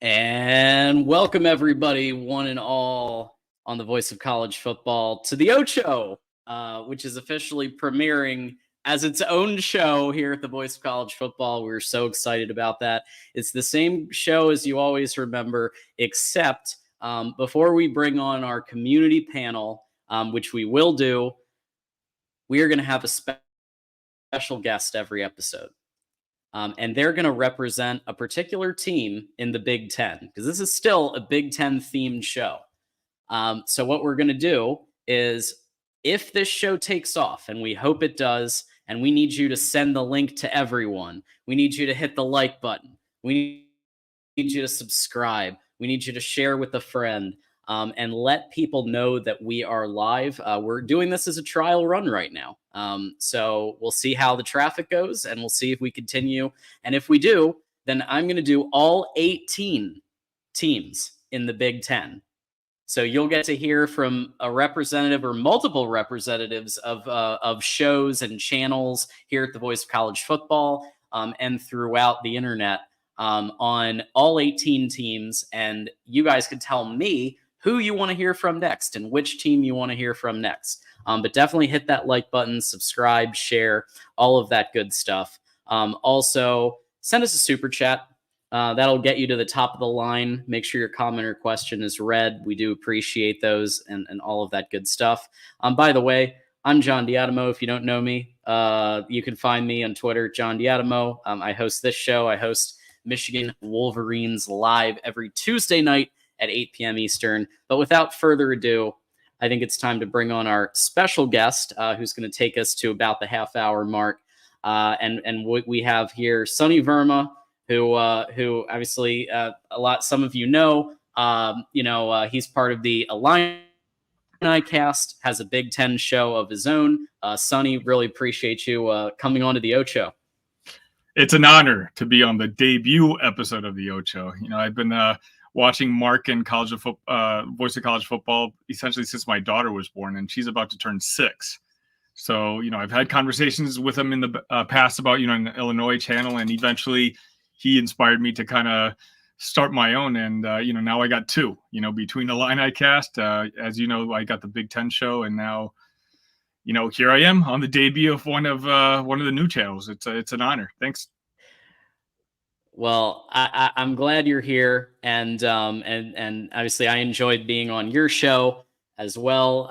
And welcome everybody, one and all, on the Voice of College Football to the Ocho, which is officially premiering as its own show here at the Voice of College Football. We're so excited about that. It's the same show as you always remember, except before we bring on our community panel, which we will do, we are going to have a special guest every episode. And they're going to represent a particular team in the Big Ten, because this is still a Big Ten themed show. So what we're going to do is, if this show takes off, and we hope it does, and we need you to send the link to everyone, we need you to hit the like button, we need you to subscribe, we need you to share with a friend, and let people know that we are live. We're doing this as a trial run right now. So we'll see how the traffic goes, and we'll see if we continue. And if we do, then I'm going to do all 18 teams in the Big Ten. So you'll get to hear from a representative or multiple representatives of shows and channels here at the Voice of College Football, and throughout the internet, on all 18 teams. And you guys can tell me who you want to hear from next and which team you want to hear from next. But definitely hit that like button, subscribe, share, all of that good stuff. Also, send us a super chat. That'll get you to the top of the line. Make sure your comment or question is read. We do appreciate those and all of that good stuff. By the way, I'm John Diadamo. If you don't know me, you can find me on Twitter, John Diadamo. I host this show. I host Michigan Wolverines live every Tuesday night at 8 p.m. Eastern. But without further ado, I think it's time to bring on our special guest, who's going to take us to about the half-hour mark. And what we have here, Sonny Verma, who obviously some of you know, he's part of the Illini cast, has a Big Ten show of his own. Sonny, really appreciate you coming on to the Ocho. It's an honor to be on the debut episode of the Ocho. I've been watching Mark and Voice of College Football essentially since my daughter was born, and she's about to turn 6. So, I've had conversations with him in the past about, an Illinois channel, and eventually he inspired me to kind of start my own. And, now I got 2, between the Illini cast, as you know, I got the Big Ten show, and now, here I am on the debut of one of the new channels. It's an honor. Thanks. Well, I'm glad you're here, and obviously I enjoyed being on your show as well.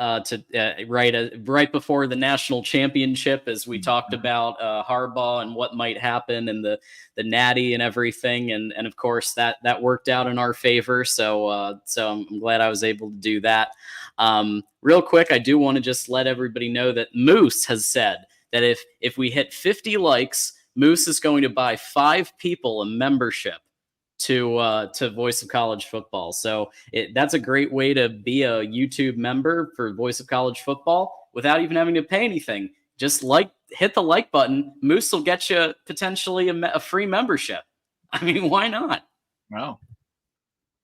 Right before the national championship, as we talked about Harbaugh and what might happen, and the Natty and everything, and of course that worked out in our favor. So I'm glad I was able to do that. Real quick, I do want to just let everybody know that Moose has said that if we hit 50 likes, Moose is going to buy 5 people a membership to Voice of College Football. So that's a great way to be a YouTube member for Voice of College Football without even having to pay anything. Just hit the like button. Moose will get you potentially a free membership. I mean, why not? Wow.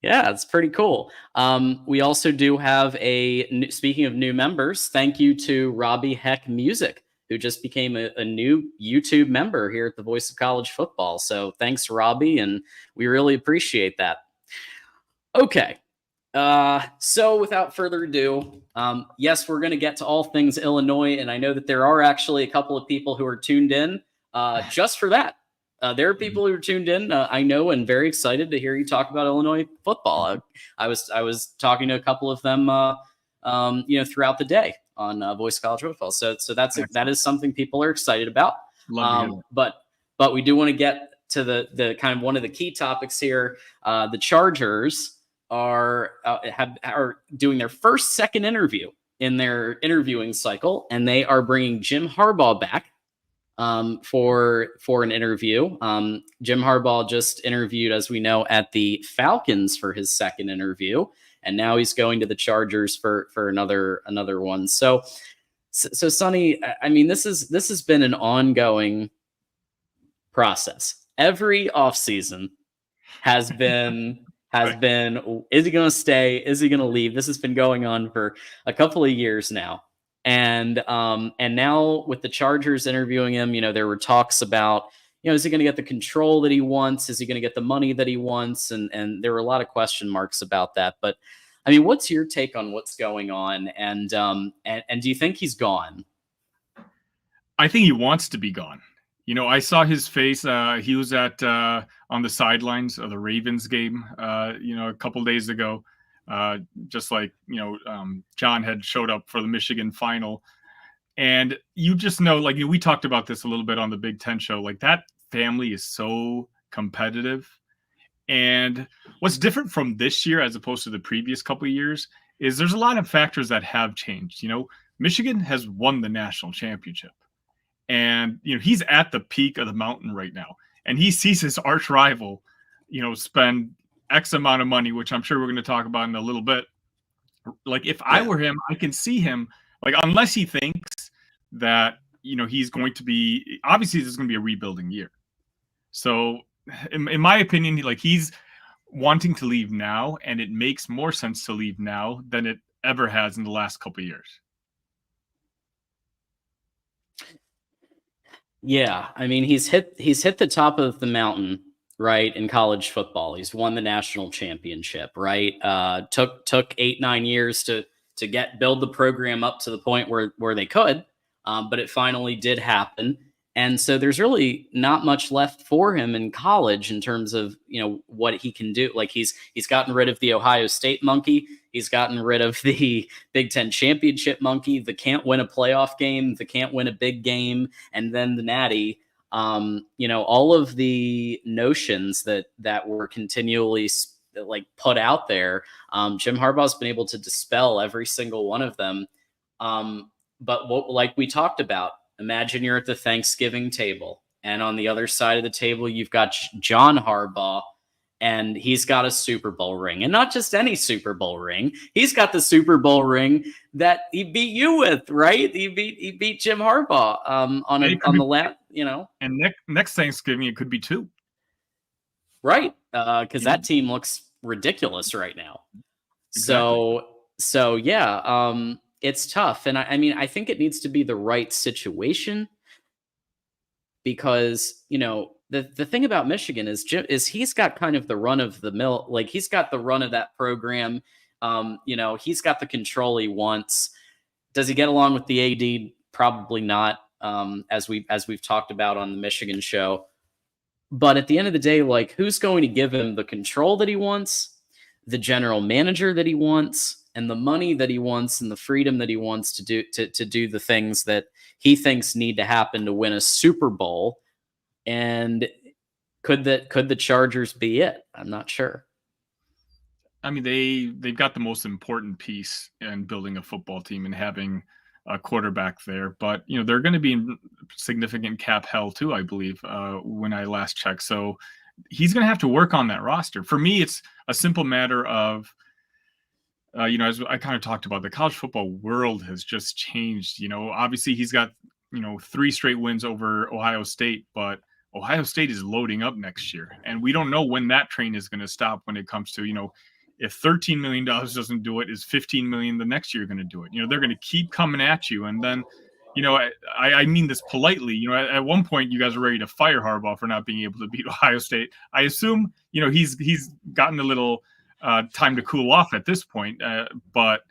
Yeah, it's pretty cool. We also do have speaking of new members, thank you to Robbie Heck Music, who just became a new YouTube member here at the Voice of College Football. So thanks, Robbie, and we really appreciate that. Okay, so without further ado, yes, we're going to get to all things Illinois, and I know that there are actually a couple of people who are tuned in just for that. There are people who are tuned in, I know, and very excited to hear you talk about Illinois football. I was talking to a couple of them, throughout the day on Voice of College Football. So that is something people are excited about. But we do want to get to the kind of one of the key topics here. The Chargers are doing their second interview in their interviewing cycle, and they are bringing Jim Harbaugh back for an interview. Jim Harbaugh just interviewed, as we know, at the Falcons for his second interview, and now he's going to the Chargers for another one. So Sonny, I mean, this has been an ongoing process. Every offseason has been is he going to stay? Is he going to leave? This has been going on for a couple of years now. And now with the Chargers interviewing him, there were talks about, is he going to get the control that he wants? Is he going to get the money that he wants? And there were a lot of question marks about that. But I mean, what's your take on what's going on? And do you think he's gone? I think he wants to be gone. I saw his face. He was at on the sidelines of the Ravens game, a couple days ago. Just like John had showed up for the Michigan final, and you just know, like we talked about this a little bit on the Big Ten show. Like that family is so competitive, and what's different from this year as opposed to the previous couple of years is there's a lot of factors that have changed. Michigan has won the national championship. And he's at the peak of the mountain right now, and he sees his arch rival, spend X amount of money, which I'm sure we're going to talk about in a little bit. Like if I were him, I can see him, like unless he thinks that he's going to be, obviously this is going to be a rebuilding year. So in my opinion, like he's wanting to leave now, and it makes more sense to leave now than it ever has in the last couple of years. Yeah, I mean he's hit the top of the mountain, right, in college football. He's won the national championship, right? Took 8-9 years to build the program up to the point where they could, but it finally did happen. And so there's really not much left for him in college in terms of what he can do. Like he's gotten rid of the Ohio State monkey. He's gotten rid of the Big Ten championship monkey, the can't win a playoff game, the can't win a big game, and then the natty. All of the notions that were continually like put out there. Jim Harbaugh's been able to dispel every single one of them. But like we talked about, imagine you're at the Thanksgiving table, and on the other side of the table, you've got John Harbaugh, and he's got a Super Bowl ring, and not just any Super Bowl ring. He's got the Super Bowl ring that he beat you with, right? He beat Jim Harbaugh on the lap, And next Thanksgiving it could be 2, right? Because that team looks ridiculous right now. Exactly. So yeah. It's tough. And I mean, I think it needs to be the right situation because, the thing about Michigan is he's got kind of the run of the mill. Like he's got the run of that program. He's got the control he wants. Does he get along with the AD? Probably not. As we've talked about on the Michigan show. But at the end of the day, like who's going to give him the control that he wants, the general manager that he wants, and the money that he wants, and the freedom that he wants to do the things that he thinks need to happen to win a Super Bowl? And could the Chargers be it? I'm not sure. I mean, they've got the most important piece in building a football team and having a quarterback there, but they're going to be in significant cap hell too, I believe, when I last checked. So he's going to have to work on that roster. For me, it's a simple matter of as I kind of talked about, the college football world has just changed. Obviously he's got 3 straight wins over Ohio State, but Ohio State is loading up next year, and we don't know when that train is going to stop when it comes to if $13 million doesn't do it, is $15 million the next year going to do it? They're going to keep coming at you, and then I mean this politely. At one point you guys are ready to fire Harbaugh for not being able to beat Ohio State. I assume he's gotten a little time to cool off at this point, but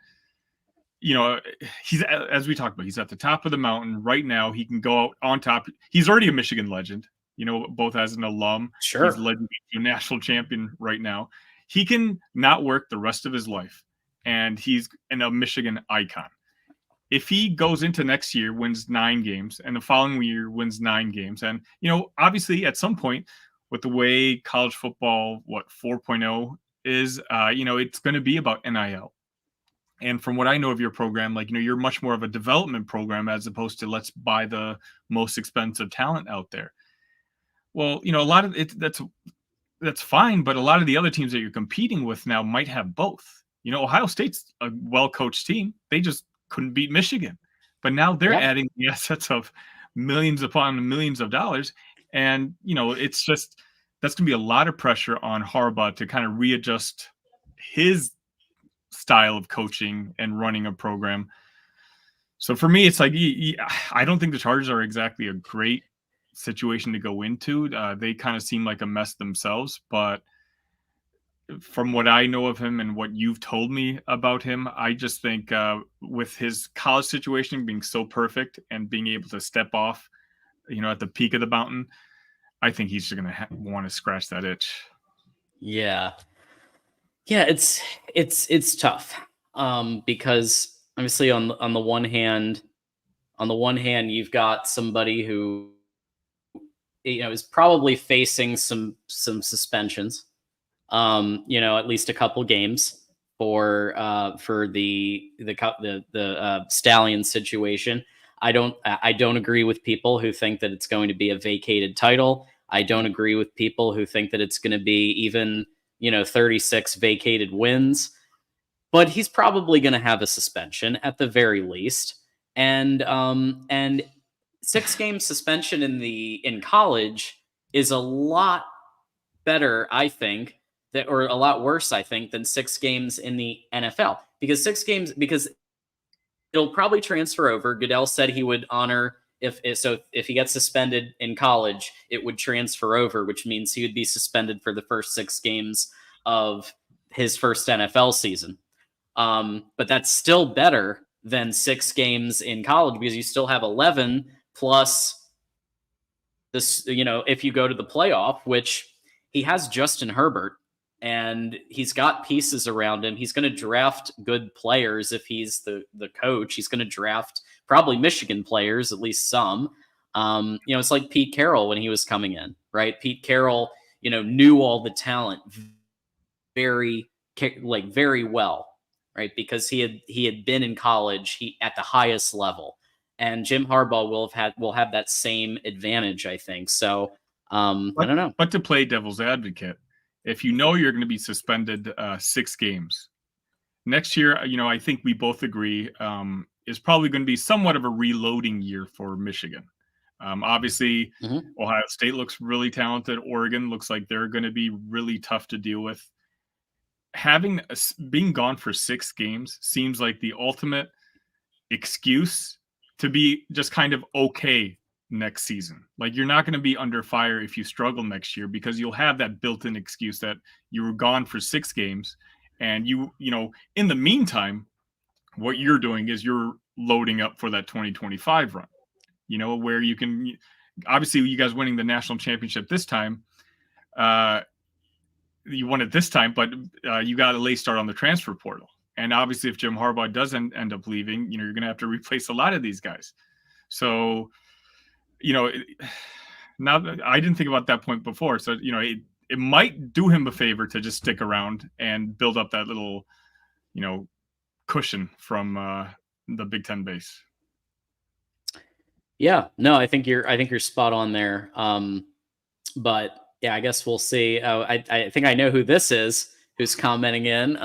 he's, as we talked about, he's at the top of the mountain right now. He can go out on top. He's already a Michigan legend, both as an alum. Sure. He's led to a national champion right now. He can not work the rest of his life, and he's a Michigan icon. If he goes into next year, wins 9 games, and the following year wins 9 games, and obviously at some point with the way college football 4.0 is, it's going to be about NIL. And from what I know of your program, you're much more of a development program as opposed to let's buy the most expensive talent out there. Well, a lot of it, that's fine, but a lot of the other teams that you're competing with now might have both. Ohio State's a well-coached team. They just couldn't beat Michigan, but now they're adding the assets of millions upon millions of dollars. And, it's just, that's going to be a lot of pressure on Harbaugh to kind of readjust his style of coaching and running a program. So for me, it's like, I don't think the Chargers are exactly a great situation to go into. They kind of seem like a mess themselves, but from what I know of him and what you've told me about him, I just think with his college situation being so perfect and being able to step off, at the peak of the mountain, I think he's just going to want to scratch that itch. Yeah. Yeah, it's tough. Because obviously on the one hand, you've got somebody who is probably facing some suspensions. At least a couple games for the Stallion situation. I don't agree with people who think that it's going to be a vacated title. I don't agree with people who think that it's going to be even 36 vacated wins. But he's probably going to have a suspension at the very least, and 6 game suspension in college is a lot better, I think, or a lot worse, I think, than 6 games in the NFL, because 6 games, because it'll probably transfer over. Goodell said he would honor if he gets suspended in college, it would transfer over, which means he would be suspended for the first 6 games of his first NFL season. But that's still better than 6 games in college, because you still have 11 plus this, if you go to the playoff, which he has Justin Herbert, and he's got pieces around him. He's going to draft good players if he's the coach. He's going to draft probably Michigan players, at least some. It's like Pete Carroll when he was coming in, right? Pete Carroll, knew all the talent very well, right? Because he had been in college, at the highest level. And Jim Harbaugh will have that same advantage, I think. So I don't know. But to play devil's advocate, if you're going to be suspended 6 games next year, I think we both agree is probably going to be somewhat of a reloading year for Michigan. Obviously, Ohio State looks really talented. Oregon looks like they're going to be really tough to deal with. Being gone for 6 games seems like the ultimate excuse to be just kind of okay next season. Like, you're not going to be under fire if you struggle next year, because you'll have that built-in excuse that you were gone for 6 games, and in the meantime, what you're doing is you're loading up for that 2025 run, where you can, obviously, you guys winning the national championship this time, you won it this time, but you got a late start on the transfer portal. And obviously, if Jim Harbaugh doesn't end up leaving, you're going to have to replace a lot of these guys. So, now I didn't think about that point before. So, it might do him a favor to just stick around and build up that little, cushion from the Big Ten base. Yeah, no, I think you're spot on there. But yeah, I guess we'll see. Oh, I think I know who this is who's commenting in.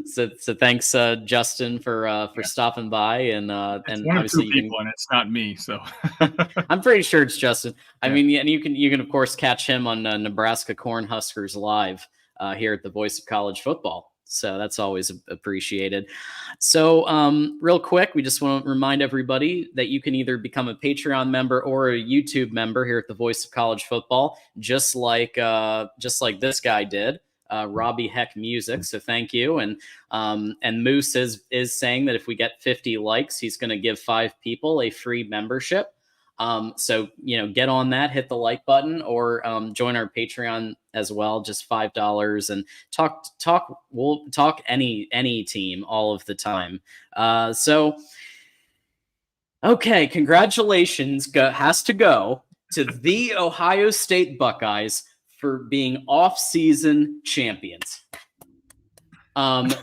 So thanks, Justin, for stopping by, and one of 2 people, and it's not me. So I'm pretty sure it's Justin. I mean, and you can of course catch him on Nebraska Cornhuskers Live here at the Voice of College Football. So that's always appreciated. So real quick, we just want to remind everybody that you can either become a Patreon member or a YouTube member here at the Voice of College Football, just like this guy did. Robbie Heck Music. So thank you. And Moose is saying that if we get 50 likes, he's going to give 5 people a free membership. So, get on that, hit the like button, or join our Patreon as well, just $5, and we'll talk any team all of the time. Okay, congratulations has to go to the Ohio State Buckeyes for being off-season champions.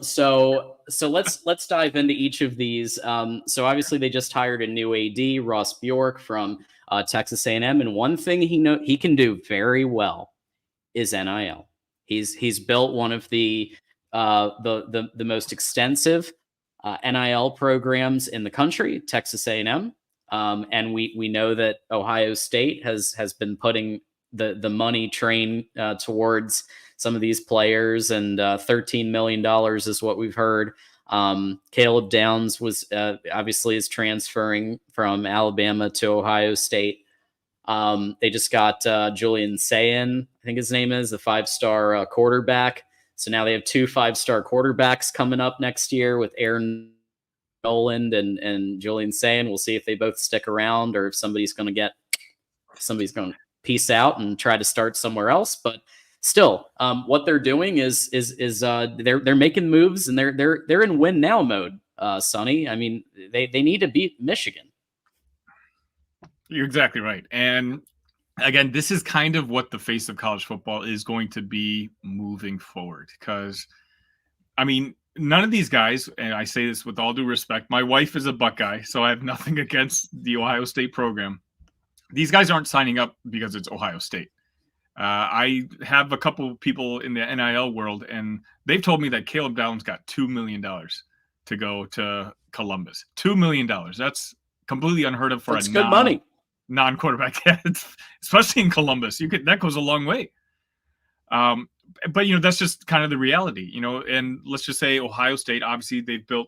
So let's dive into each of these. So obviously they just hired a new AD, Ross Bjork from Texas A&M, and one thing he can do very well is NIL. He's built one of the most extensive NIL programs in the country, Texas A&M, and we know that Ohio State has been putting the money train towards some of these players, and $13 million is what we've heard. Caleb Downs was obviously is transferring from Alabama to Ohio State. They just got Julian Sayin, I think his name is, the 5-star quarterback. So now they have 2 5-star quarterbacks coming up next year with Aaron Noland and Julian Sayin. We'll see if they both stick around or if somebody's going to peace out and try to start somewhere else. But still, what they're doing is they're making moves and they're in win now mode. Sonny, I mean, they need to beat Michigan. You're exactly right. And again, this is kind of what the face of college football is going to be moving forward. Because, I mean, none of these guys, and I say this with all due respect, my wife is a Buckeye, so I have nothing against the Ohio State program. These guys aren't signing up because it's Ohio State. I have a couple people in the NIL world, and they've told me that Caleb Downs got $2 million to go to Columbus. $2 million. That's completely unheard of for That's good money. Non-quarterback, especially in Columbus. That goes a long way. But that's just kind of the reality, and let's just say Ohio State, obviously they've built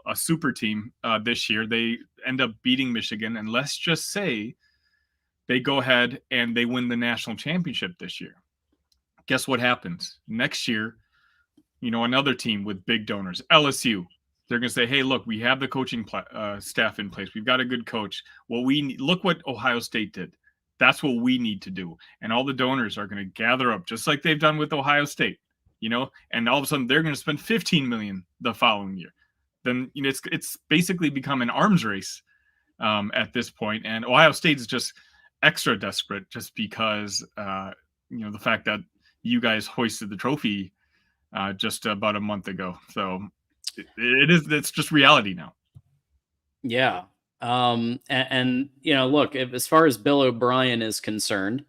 a super team this year. They end up beating Michigan, and let's just say they go ahead and they win the national championship this year. Guess what happens next year? Another team with big donors, LSU. They're going to say, hey, look, we have the coaching staff in place. We've got a good coach. Look what Ohio State did. That's what we need to do. And all the donors are going to gather up, just like they've done with Ohio State, and all of a sudden they're going to spend $15 million the following year. Then, it's basically become an arms race at this point. And Ohio State is just extra desperate just because, the fact that you guys hoisted the trophy just about a month ago. So it's just reality now. Yeah. And look, as far as Bill O'Brien is concerned,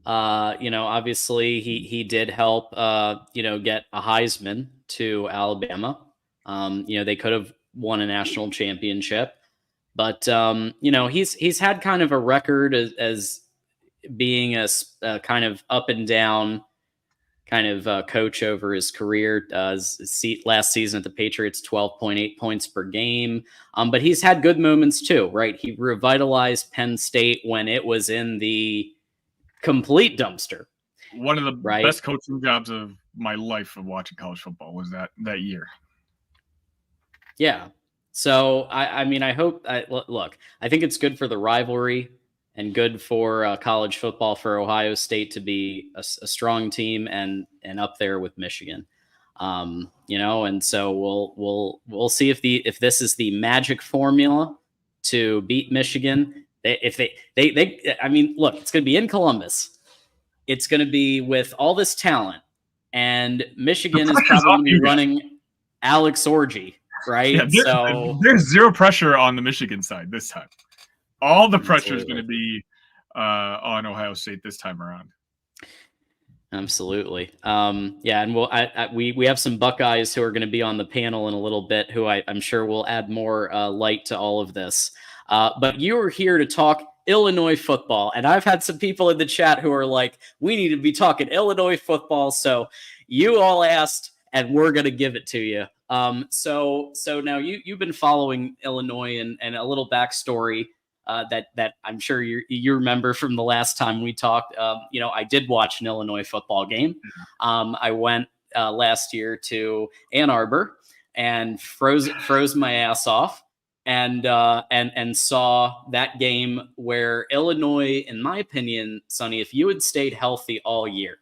obviously he did help, get a Heisman to Alabama. They could have won a national championship, but, he's had kind of a record as being a kind of up and down kind of coach over his career. Last season at the Patriots, 12.8 points per game. But he's had good moments too, right? He revitalized Penn State when it was in the complete dumpster. One of the best coaching jobs of my life of watching college football was that year. Yeah. So, I mean, I hope, look, I think it's good for the rivalry and good for college football for Ohio State to be a strong team and up there with Michigan, and so we'll see if this is the magic formula to beat Michigan. I mean, look, it's going to be in Columbus. It's going to be with all this talent, and Michigan is probably going to be running Alex Orji, right? Yeah, there's zero pressure on the Michigan side this time. All the pressure is going to be on Ohio State this time around. Absolutely. Yeah, and we have some Buckeyes who are going to be on the panel in a little bit, who I'm sure will add more light to all of this. But you are here to talk Illinois football, and I've had some people in the chat who are like, we need to be talking Illinois football. So you all asked, and we're going to give it to you. So now you've been following Illinois and a little backstory. That I'm sure you remember from the last time we talked. I did watch an Illinois football game. I went last year to Ann Arbor and froze my ass off and saw that game where Illinois, in my opinion, Sonny, if you had stayed healthy all year,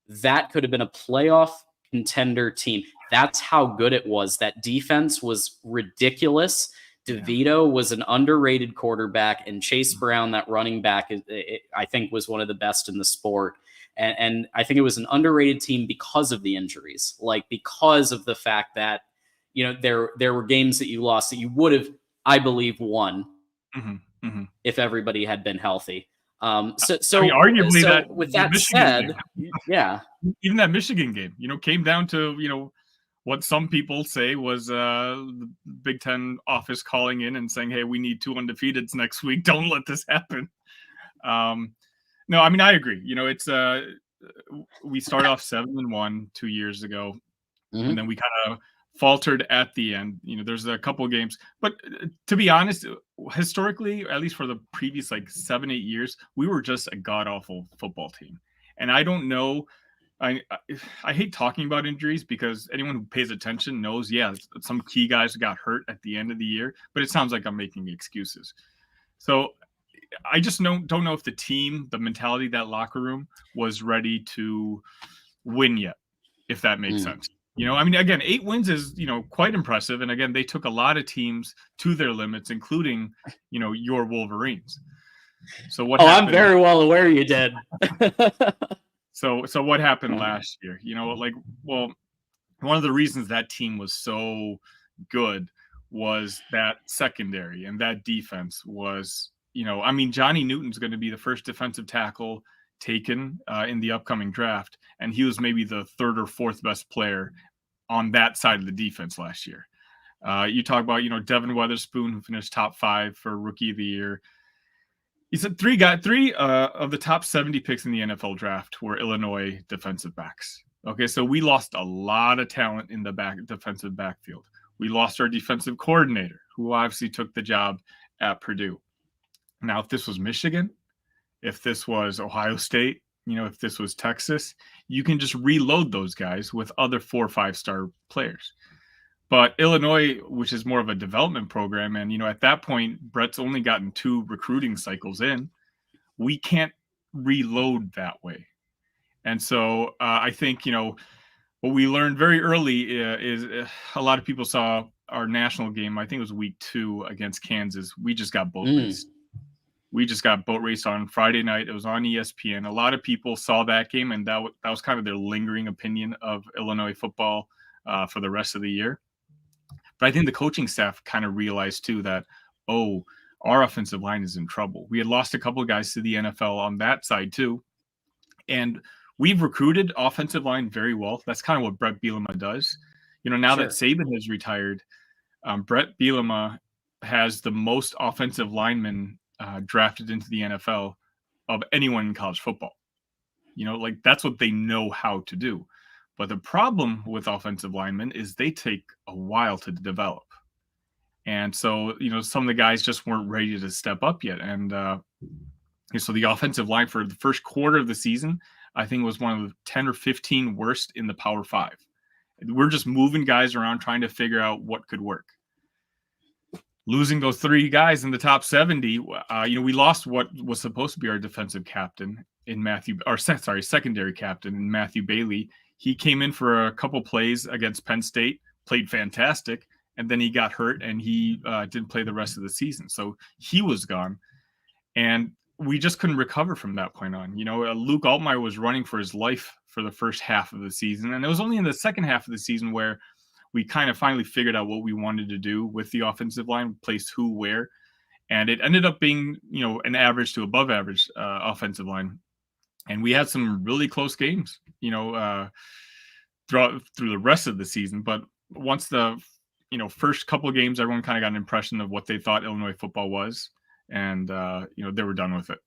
that could have been a playoff contender team. That's how good it was. That defense was ridiculous. DeVito was an underrated quarterback, and Chase Brown, that running back, I think was one of the best in the sport. And I think it was an underrated team because of the injuries, because of the fact that, there were games that you lost that you would have, I believe, won if everybody had been healthy. Arguably, with that said, yeah, even that Michigan game, came down to, what some people say was the Big Ten office calling in and saying, hey, we need 2 undefeateds next week. Don't let this happen. No, I mean, I agree. It's we start off 7-1 2 years ago, and then we kind of faltered at the end. There's a couple of games, but to be honest, historically, at least for the previous like 7-8 years, we were just a god awful football team. And I don't know. I hate talking about injuries because anyone who pays attention knows, some key guys got hurt at the end of the year, but it sounds like I'm making excuses. So I just don't know if the team, the mentality, that locker room was ready to win yet, if that makes sense. Again, 8 wins is, quite impressive. And again, they took a lot of teams to their limits, including, your Wolverines. So what happened? I'm very well aware you did. So what happened last year? One of the reasons that team was so good was that secondary, and that defense was, Johnny Newton's going to be the first defensive tackle taken in the upcoming draft, and he was maybe the 3rd or 4th best player on that side of the defense last year. You talk about, Devin Weatherspoon, who finished top 5 for Rookie of the Year. He said 3 of the top 70 picks in the NFL draft were Illinois defensive backs. Okay, so we lost a lot of talent in the defensive backfield. We lost our defensive coordinator, who obviously took the job at Purdue. Now, if this was Michigan, if this was Ohio State, if this was Texas, you can just reload those guys with other 4 or 5-star players. But Illinois, which is more of a development program, and, at that point, Brett's only gotten 2 recruiting cycles in. We can't reload that way. And so I think, what we learned very early is a lot of people saw our national game. I think it was week 2 against Kansas. We just got boat raced. We just got boat raced on Friday night. It was on ESPN. A lot of people saw that game, and that was kind of their lingering opinion of Illinois football for the rest of the year. But I think the coaching staff kind of realized too that, our offensive line is in trouble. We had lost a couple of guys to the NFL on that side too. And we've recruited offensive line very well. That's kind of what Brett Bielema does. Now that Saban has retired, Brett Bielema has the most offensive linemen drafted into the NFL of anyone in college football. That's what they know how to do. But the problem with offensive linemen is they take a while to develop. And so, some of the guys just weren't ready to step up yet. And so the offensive line for the first quarter of the season, I think, was one of the 10 or 15 worst in the Power 5. We're just moving guys around trying to figure out what could work. Losing those 3 guys in the top 70, we lost what was supposed to be our defensive captain in secondary captain in Matthew Bailey. He came in for a couple plays against Penn State, played fantastic, and then he got hurt and he didn't play the rest of the season. So he was gone, and we just couldn't recover from that point on. Luke Altmaier was running for his life for the first half of the season, and it was only in the second half of the season where we kind of finally figured out what we wanted to do with the offensive line, place who where, and it ended up being, an average to above average offensive line. And we had some really close games, through the rest of the season. But once the, first couple of games, everyone kind of got an impression of what they thought Illinois football was. And, they were done with it.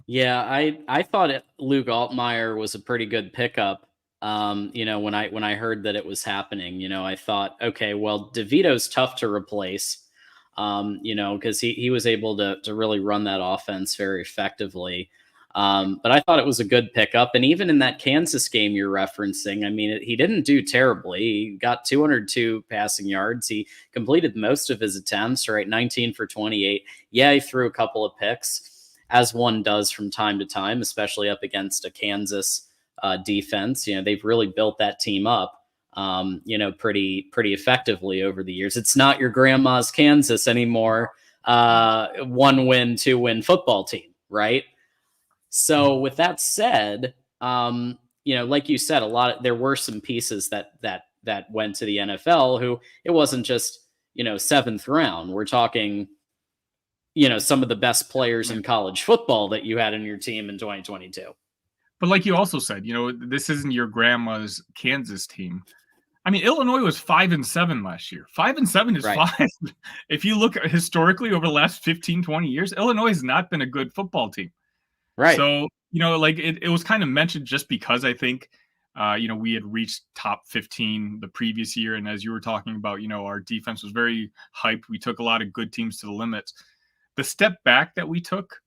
Yeah, I thought Luke Altmaier was a pretty good pickup. When I heard that it was happening, I thought, okay, well, DeVito's tough to replace, because he was able to really run that offense very effectively. But I thought it was a good pickup. And even in that Kansas game you're referencing, he didn't do terribly. He got 202 passing yards. He completed most of his attempts, right? 19 for 28. Yeah, he threw a couple of picks, as one does from time to time, especially up against a Kansas defense. They've really built that team up, pretty effectively over the years. It's not your grandma's Kansas anymore. 1-win, 2-win football team, right? So with that said, like you said, there were some pieces that went to the NFL who it wasn't just, 7th round. We're talking, some of the best players in college football that you had in your team in 2022. But like you also said, this isn't your grandma's Kansas team. Illinois was 5-7 last year. 5-7 is right. Fine. If you look historically over the last 15, 20 years, Illinois has not been a good football team. Right. So, it was kind of mentioned just because I think We had reached top 15 the previous year. And as you were talking about, our defense was very hyped. We took a lot of good teams to the limits. The step back that we took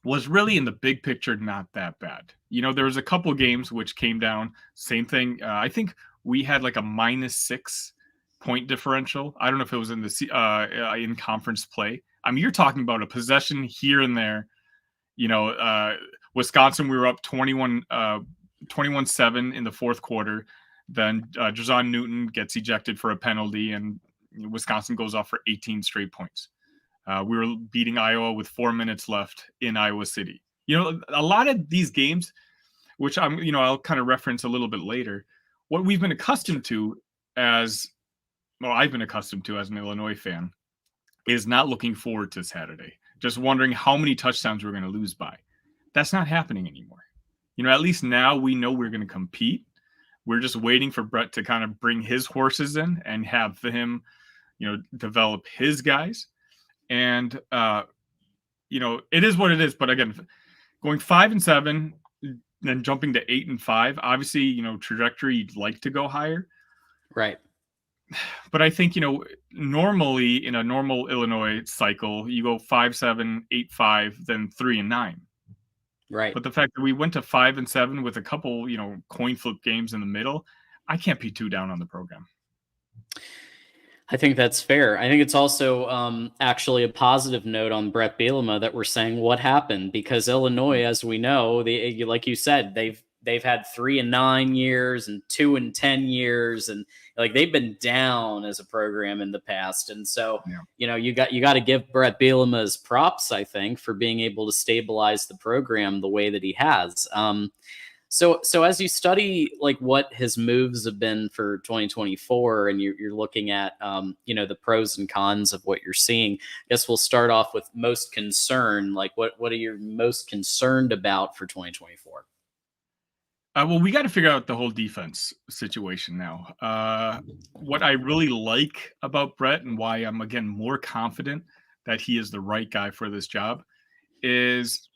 was really, in the big picture, not that bad. There was a couple games which came down. Same thing. I think we had like a -6 point differential. I don't know if it was in the in conference play. I mean, you're talking about a possession here and there. Wisconsin, we were up 21-7 in the fourth quarter. Then Jazon Newton gets ejected for a penalty, and Wisconsin goes off for 18 straight points. We were beating Iowa with 4 minutes left in Iowa City. A lot of these games, which I'll kind of reference a little bit later, what we've been accustomed to I've been accustomed to as an Illinois fan, is not looking forward to Saturday, just wondering how many touchdowns we're going to lose by. That's not happening anymore. At least now we know we're going to compete. We're just waiting for Brett to kind of bring his horses in and have him, develop his guys. And, it is what it is. But again, going 5-7, then jumping to 8-5, obviously, trajectory, you'd like to go higher. Right. But I think, normally in a normal Illinois cycle, you go 5-7, 8-5, then 3-9. Right. But the fact that we went to 5-7 with a couple, coin flip games in the middle, I can't be too down on the program. I think that's fair. I think it's also actually a positive note on Brett Bielema that we're saying what happened, because Illinois, as we know, like you said, they've had 3-9 years and 2-10 years, and like they've been down as a program in the past. And so, you got to give Brett Bielema his props, I think, for being able to stabilize the program the way that he has. So as you study like what his moves have been for 2024, and you're looking at the pros and cons of what you're seeing, I guess we'll start off with most concern. Like what are you most concerned about for 2024? Well, we got to figure out the whole defense situation now. What I really like about Brett, and why I'm again more confident that he is the right guy for this job, is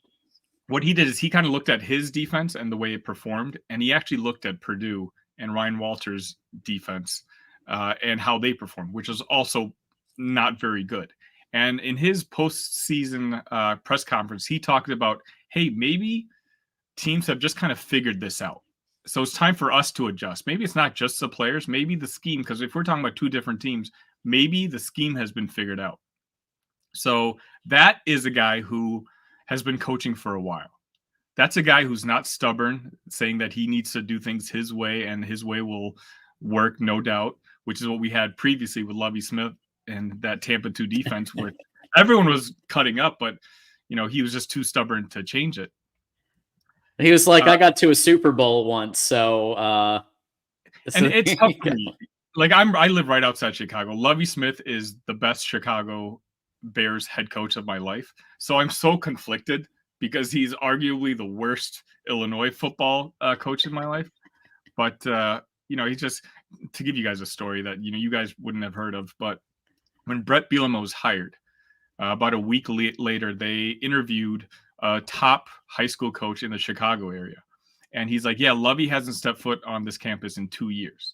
what he did is he kind of looked at his defense and the way it performed, and he actually looked at Purdue and Ryan Walters' defense and how they performed, which was also not very good. And in his postseason press conference, he talked about, hey, maybe teams have just kind of figured this out. So it's time for us to adjust. Maybe it's not just the players, maybe the scheme, because if we're talking about two different teams, maybe the scheme has been figured out. So that is a guy who has been coaching for a while. That's a guy who's not stubborn, saying that he needs to do things his way and his way will work, no doubt, which is what we had previously with Lovie Smith and that Tampa 2 defense where everyone was cutting up, but he was just too stubborn to change it. He was like, I got to a Super Bowl once, so and it's tough for me. Like I live right outside Chicago. Lovie Smith is the best Chicago Bears head coach of my life. So I'm so conflicted because he's arguably the worst Illinois football coach in my life. But he's just, to give you guys a story that you guys wouldn't have heard of, but when Brett Bielema was hired, about a week later, they interviewed a top high school coach in the Chicago area. And he's like, yeah, Lovie hasn't stepped foot on this campus in 2 years.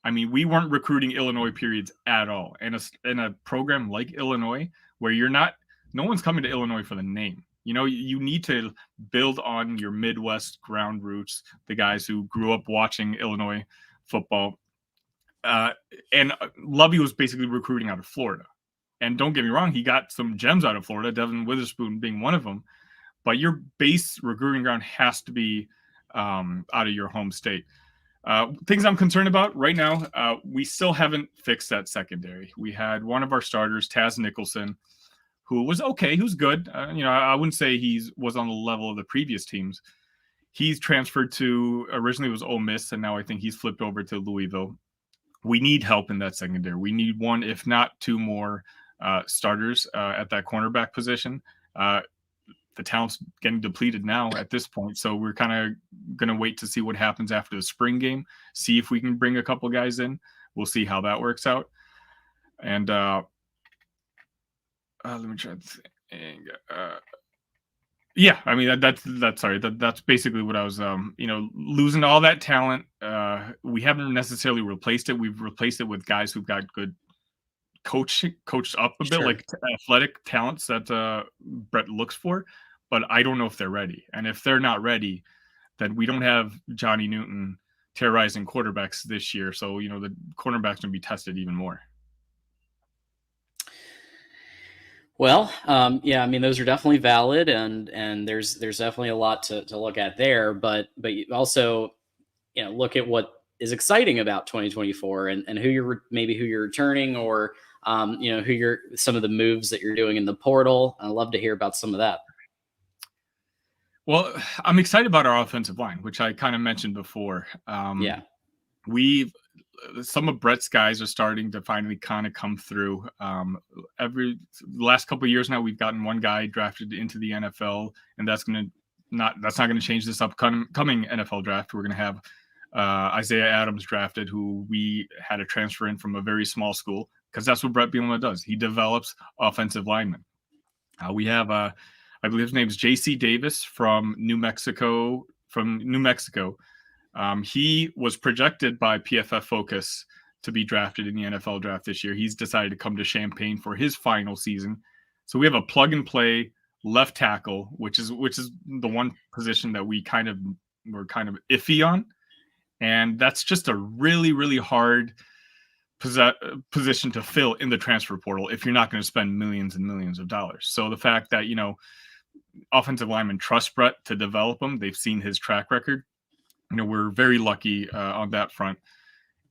I mean, we weren't recruiting Illinois periods at all. And in a program like Illinois, where no one's coming to Illinois for the name. You need to build on your Midwest ground roots, the guys who grew up watching Illinois football. And Lovie was basically recruiting out of Florida. And don't get me wrong, he got some gems out of Florida, Devin Witherspoon being one of them. But your base recruiting ground has to be out of your home state. Things I'm concerned about right now, we still haven't fixed that secondary. We had one of our starters, Taz Nicholson, who was okay. He was good. I wouldn't say he was on the level of the previous teams. He's transferred to, originally it was Ole Miss, and now I think he's flipped over to Louisville. We need help in that secondary. We need one, if not two more starters at that cornerback position. The talent's getting depleted now at this point. So we're kind of going to wait to see what happens after the spring game, see if we can bring a couple guys in. We'll see how that works out. And let me try to think. Yeah, I mean that's basically what I was losing all that talent. We haven't necessarily replaced it. We've replaced it with guys who've got good coached up a bit, Sure. like athletic talents that Brett looks for. But I don't know if they're ready. And if they're not ready, then we don't have Johnny Newton terrorizing quarterbacks this year. So the cornerbacks going to be tested even more. Well, yeah, I mean, those are definitely valid, and there's definitely a lot to look at there. But you also, look at what is exciting about 2024 and who you're returning, or who you're some of the moves that you're doing in the portal. I'd love to hear about some of that. Well, I'm excited about our offensive line, which I kind of mentioned before. Yeah. Some of Brett's guys are starting to finally kind of come through. The last couple of years now, we've gotten one guy drafted into the NFL, and that's not going to change this upcoming NFL draft. We're going to have Isaiah Adams drafted, who we had a transfer in from a very small school, because that's what Brett Bielema does. He develops offensive linemen. We have I believe his name is J.C. Davis from New Mexico. He was projected by PFF Focus to be drafted in the NFL draft this year. He's decided to come to Champaign for his final season. So we have a plug and play left tackle, which is the one position that we're kind of iffy on. And that's just a really, really hard position to fill in the transfer portal if you're not going to spend millions and millions of dollars. So the fact that, offensive linemen trust Brett to develop them, they've seen his track record. We're very lucky on that front.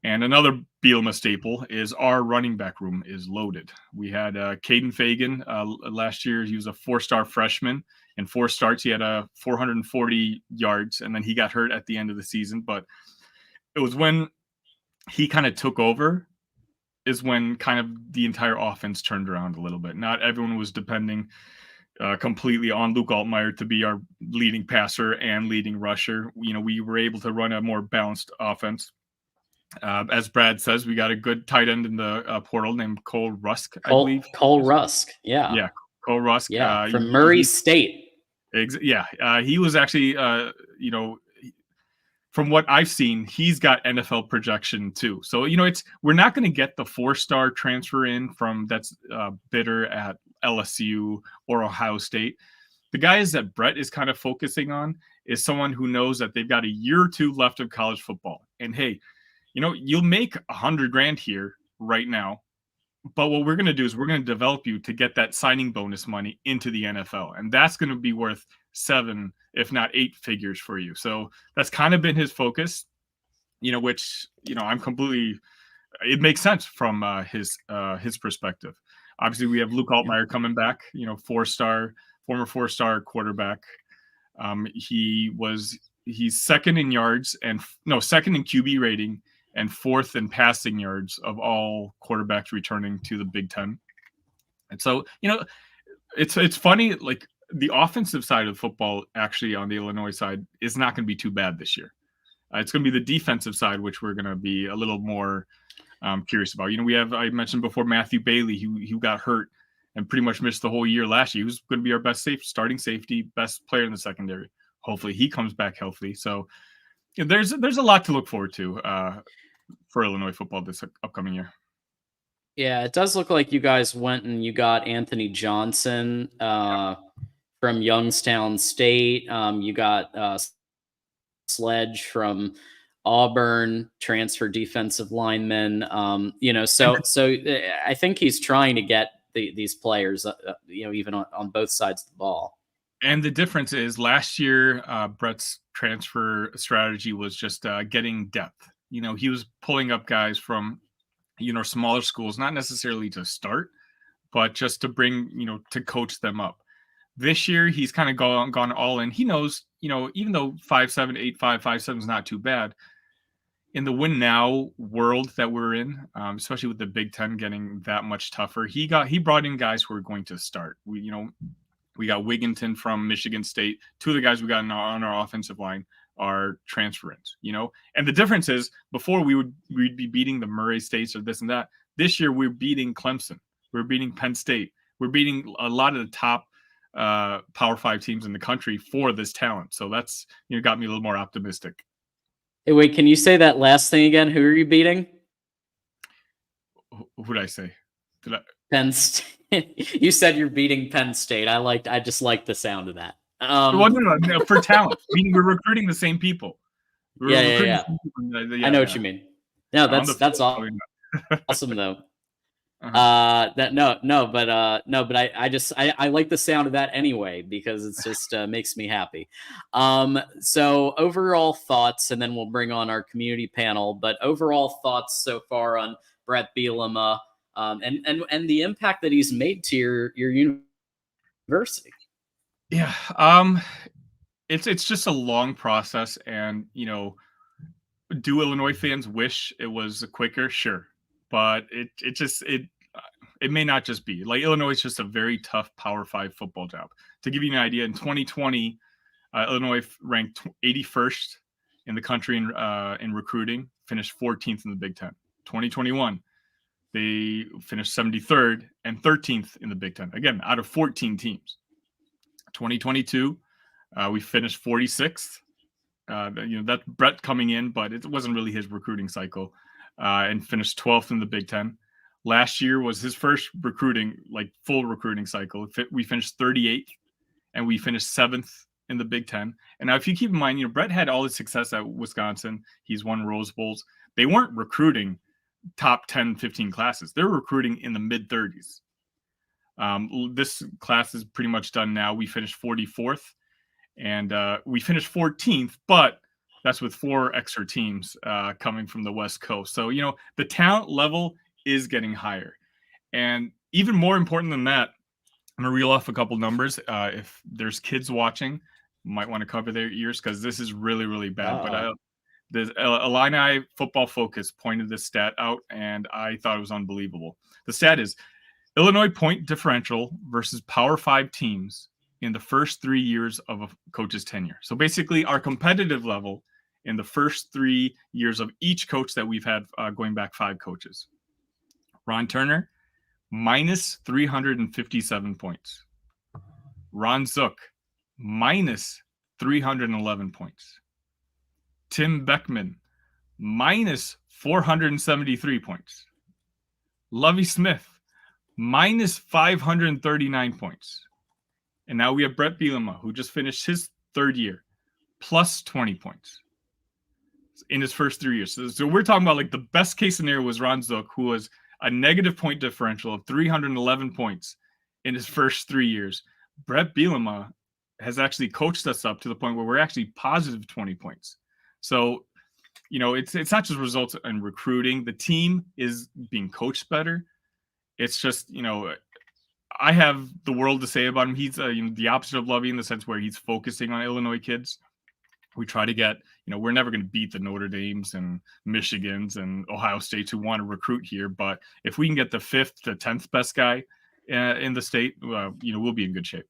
And another Bielema staple is our running back room is loaded. We had Caden Fagan last year. He was a 4-star freshman. In 4 starts, he had 440 yards, and then he got hurt at the end of the season. But it was when he kind of took over is when kind of the entire offense turned around a little bit. Not everyone was depending completely on Luke Altmaier to be our leading passer and leading rusher. We were able to run a more balanced offense. As Brad says, we got a good tight end in the portal named Cole Rusk, I believe. Cole Rusk. Yeah. Yeah. Cole Rusk. Yeah. From Murray State. He was actually, from what I've seen, he's got NFL projection too. So, we're not going to get the 4-star transfer in from that's bitter at LSU or Ohio State. The guys that Brett is kind of focusing on is someone who knows that they've got a year or two left of college football. And hey, you'll make $100,000 here right now, but what we're going to do is we're going to develop you to get that signing bonus money into the NFL. And that's going to be worth 7, if not 8 figures for you. So that's kind of been his focus, which, I'm completely, it makes sense from his perspective. Obviously, we have Luke Altmaier coming back, former 4-star quarterback. He's second in yards second in QB rating and 4th in passing yards of all quarterbacks returning to the Big Ten. And so, it's funny, like the offensive side of football, actually on the Illinois side, is not going to be too bad this year. It's going to be the defensive side, which we're going to be a little more curious about. We have, I mentioned before, Matthew Bailey, who got hurt and pretty much missed the whole year last year. He was going to be our best starting safety, best player in the secondary. Hopefully he comes back healthy. So there's a lot to look forward to for Illinois football this upcoming year. Yeah, it does look like you guys went and you got Anthony Johnson from Youngstown State. You got Sledge from Auburn, transfer defensive lineman. So I think he's trying to get these players, even on both sides of the ball. And the difference is last year, Brett's transfer strategy was just getting depth. He was pulling up guys from, smaller schools, not necessarily to start, but just to bring, to coach them up. This year, he's kind of gone all in. He knows, even though 5'7", 8'5", 5'7" is not too bad, in the win now world that we're in, especially with the Big Ten getting that much tougher, he brought in guys who are going to start. We got Wigginton from Michigan State. 2 of the guys we got on our offensive line are transference, And the difference is before we'd be beating the Murray States or this and that. This year we're beating Clemson. We're beating Penn State. We're beating a lot of the top Power 5 teams in the country for this talent. So that's, got me a little more optimistic. Hey, wait, can you say that last thing again? Who are you beating? Who did I say? Penn State. You said you're beating Penn State. I just like the sound of that. Well, no, for talent, meaning we're recruiting the same people. Yeah. I know what you mean. No, that's awesome though. Uh-huh. But I like the sound of that anyway, because it's just makes me happy. So overall thoughts, and then we'll bring on our community panel, but overall thoughts so far on Brett Bielema, and the impact that he's made to your university. Yeah. It's just a long process, and do Illinois fans wish it was quicker? Sure. But it may not just be. Like, Illinois is just a very tough Power 5 football job. To give you an idea, in 2020, Illinois ranked 81st in the country in recruiting, finished 14th in the Big Ten. 2021, they finished 73rd and 13th in the Big Ten. Again, out of 14 teams. 2022, we finished 46th. That's Brett coming in, but it wasn't really his recruiting cycle, and finished 12th in the Big Ten. Last year was his first full recruiting cycle. We finished 38th, and we finished 7th in the Big Ten. And now, if you keep in mind, Brett had all his success at Wisconsin. He's won Rose Bowls. They weren't recruiting top 10, 15 classes. They're recruiting in the mid-30s. This class is pretty much done now. We finished 44th. And we finished 14th, but that's with 4 extra teams coming from the West Coast. So, the talent level is getting higher. And even more important than that, I'm going to reel off a couple numbers. If there's kids watching, might want to cover their ears, because this is really, really bad. But the Illini Football Focus pointed this stat out, and I thought it was unbelievable. The stat is Illinois point differential versus Power 5 teams in the first 3 years of a coach's tenure. So basically, our competitive level in the first 3 years of each coach that we've had, going back 5 coaches. Ron Turner, minus 357 points. Ron Zook, minus 311 points. Tim Beckman, minus 473 points. Lovie Smith, minus 539 points. And now we have Brett Bielema, who just finished his 3rd year, plus 20 points in his first 3 years. So we're talking about, the best case scenario was Ron Zook, who was a negative point differential of 311 points in his first 3 years. Brett Bielema has actually coached us up to the point where we're actually positive 20 points. So, it's not just results in recruiting. The team is being coached better. It's just, I have the world to say about him. He's the opposite of Lovie in the sense where he's focusing on Illinois kids. We try to get, we're never going to beat the Notre Dames and Michigans and Ohio States who want to recruit here. But if we can get the 5th to 10th best guy in the state, we'll be in good shape.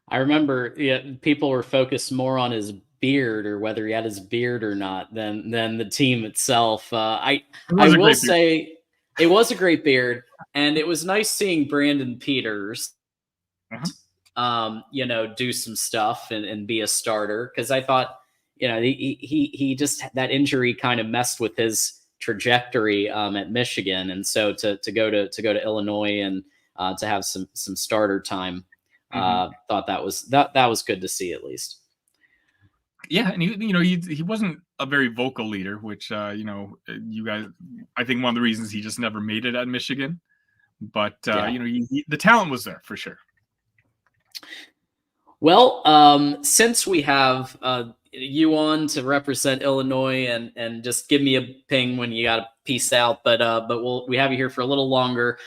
I remember people were focused more on his beard, or whether he had his beard or not, than the team itself. I will say it was a great beard. And it was nice seeing Brandon Peters, do some stuff and be a starter, because I thought, he just, that injury kind of messed with his trajectory at Michigan, and so to go to Illinois and to have some starter time, thought that was good to see, at least. Yeah, and he wasn't a very vocal leader, which you guys, I think one of the reasons he just never made it at Michigan. But the talent was there for sure. Well, since we have you on to represent Illinois, and just give me a ping when you got to peace out. But we have you here for a little longer.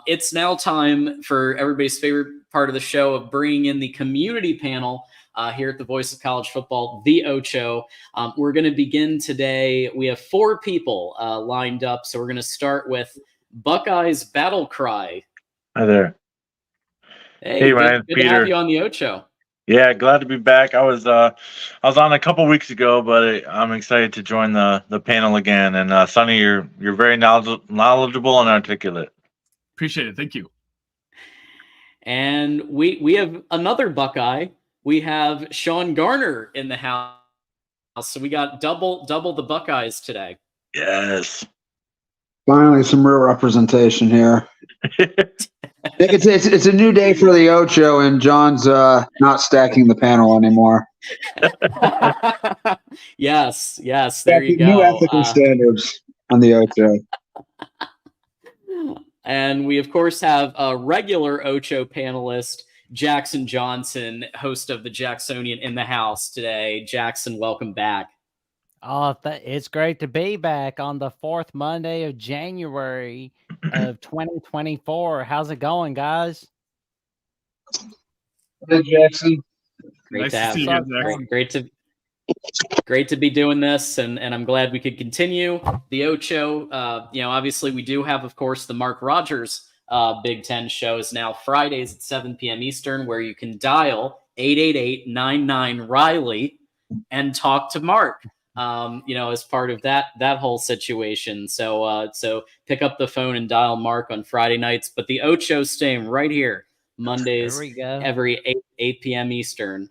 It's now time for everybody's favorite part of the show, of bringing in the community panel here at the Voice of College Football, the Ocho. We're going to begin today. We have 4 people lined up, so we're going to start with Buckeyes Battle Cry. Hi there. Hey, good to have you on the Ocho. Yeah, glad to be back. I was on a couple weeks ago, but I'm excited to join the panel again. And Sonny, you're very knowledgeable and articulate. Appreciate it. Thank you. And we have another Buckeye. We have Sean Garner in the house. So we got double the Buckeyes today. Yes. Finally, some real representation here. It's a new day for the Ocho, and John's not stacking the panel anymore. Yes, there you go. New ethical standards on the Ocho. And we, of course, have a regular Ocho panelist, Jackson Johnson, host of the Jacksonian in the house today. Jackson, welcome back. Oh, it's great to be back on the 4th Monday of January of 2024. How's it going, guys? Hey, Jackson. Great Nice to to have see you. you, Jackson. Great to be doing this, and I'm glad we could continue the Ocho. Obviously we do have, of course, the Mark Rogers Big Ten show is now Fridays at 7 p.m. Eastern, where you can dial 888-99-RILEY and talk to Mark. As part of that whole situation. So pick up the phone and dial Mark on Friday nights. But the Ocho's staying right here Mondays every 8 p.m. Eastern.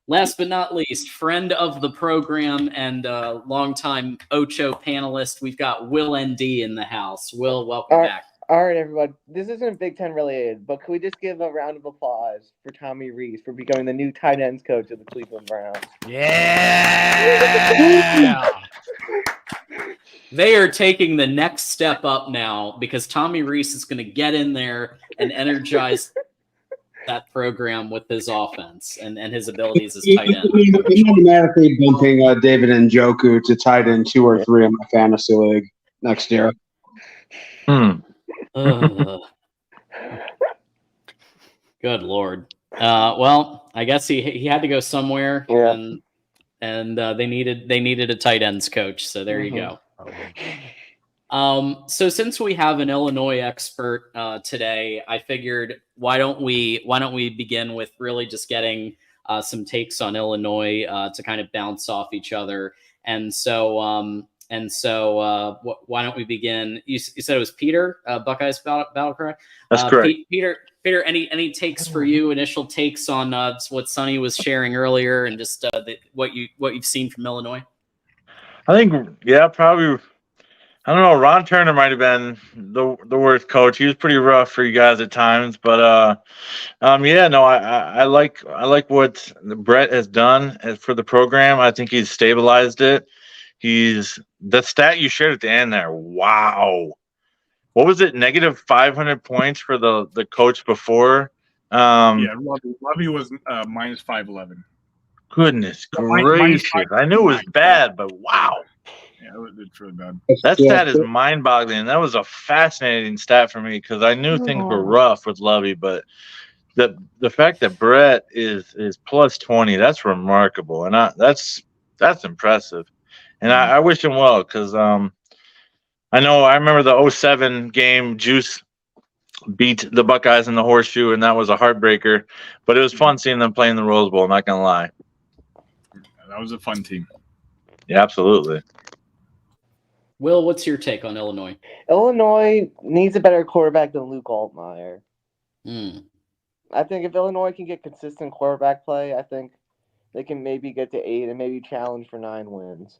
Last but not least, friend of the program and longtime Ocho panelist, we've got Will ND in the house. Will, welcome back. All right, everyone. This isn't Big Ten related, but can we just give a round of applause for Tommy Rees for becoming the new tight ends coach of the Cleveland Browns? Yeah. They are taking the next step up now because Tommy Rees is going to get in there and energize that program with his offense and his abilities as tight end. I'm automatically bumping David Njoku to tight end 2 or 3 in my fantasy league next year. Good Lord. Well, I guess he had to go somewhere, and they needed a tight ends coach. So there you go. So since we have an Illinois expert today, I figured why don't we begin with really just getting some takes on Illinois to kind of bounce off each other. And so why don't we begin? You said it was Peter, Buckeyes Battle Cry? That's correct. Peter, any takes for you? Initial takes on what Sonny was sharing earlier, and just what you've seen from Illinois. I think, probably. I don't know. Ron Turner might have been the worst coach. He was pretty rough for you guys at times, but I like what Brett has done for the program. I think he's stabilized it. The stat you shared at the end there. Wow, what was it? Negative 500 points for the coach before. Lovey was minus 511. Goodness gracious! I knew it was bad, but wow. Yeah, it's really bad. That stat is mind-boggling. That was a fascinating stat for me because I knew things were rough with Lovey, but the fact that Brett is plus 20, that's remarkable, and that's impressive. And I wish him well because I remember the 2007 game. Juice beat the Buckeyes in the horseshoe, and that was a heartbreaker. But it was fun seeing them play in the Rose Bowl. Not gonna lie, that was a fun team. Yeah, absolutely. Will, what's your take on Illinois? Illinois needs a better quarterback than Luke Altmaier. I think if Illinois can get consistent quarterback play, I think they can maybe get to 8 and maybe challenge for 9 wins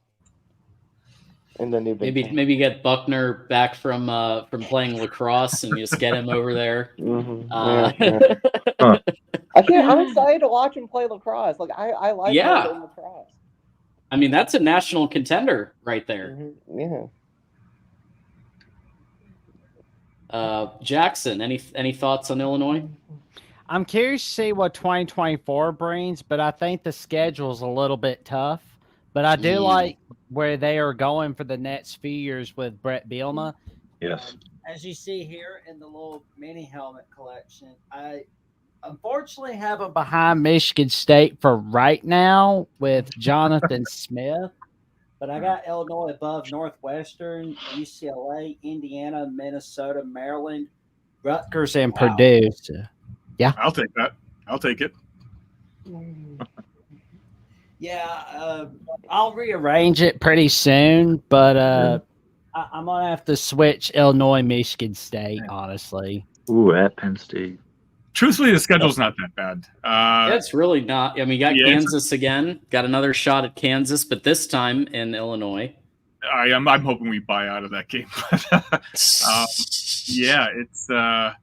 in the new Big Ten. Maybe get Buckner back from playing lacrosse and just get him over there. I'm excited to watch him play lacrosse. Like I like playing lacrosse. I mean, that's a national contender right there. Jackson, any thoughts on Illinois? I'm curious to see what 2024 brings, but I think the schedule's a little bit tough. But I do like where they are going for the next few years with Brett Bielema. Yes. As you see here in the little mini helmet collection, I unfortunately have him behind Michigan State for right now with Jonathan Smith. But I got Illinois above Northwestern, UCLA, Indiana, Minnesota, Maryland, Rutgers, and Purdue. So, yeah. I'll take that. I'll take it. Yeah, I'll rearrange it pretty soon, but I'm going to have to switch Illinois, Michigan State, honestly. Ooh, at Penn State. Truthfully, the schedule's not that bad. It's really not. I mean, you got Yeah, Kansas again. Got another shot at Kansas, but this time in Illinois. I'm hoping we buy out of that game. Yeah, it's the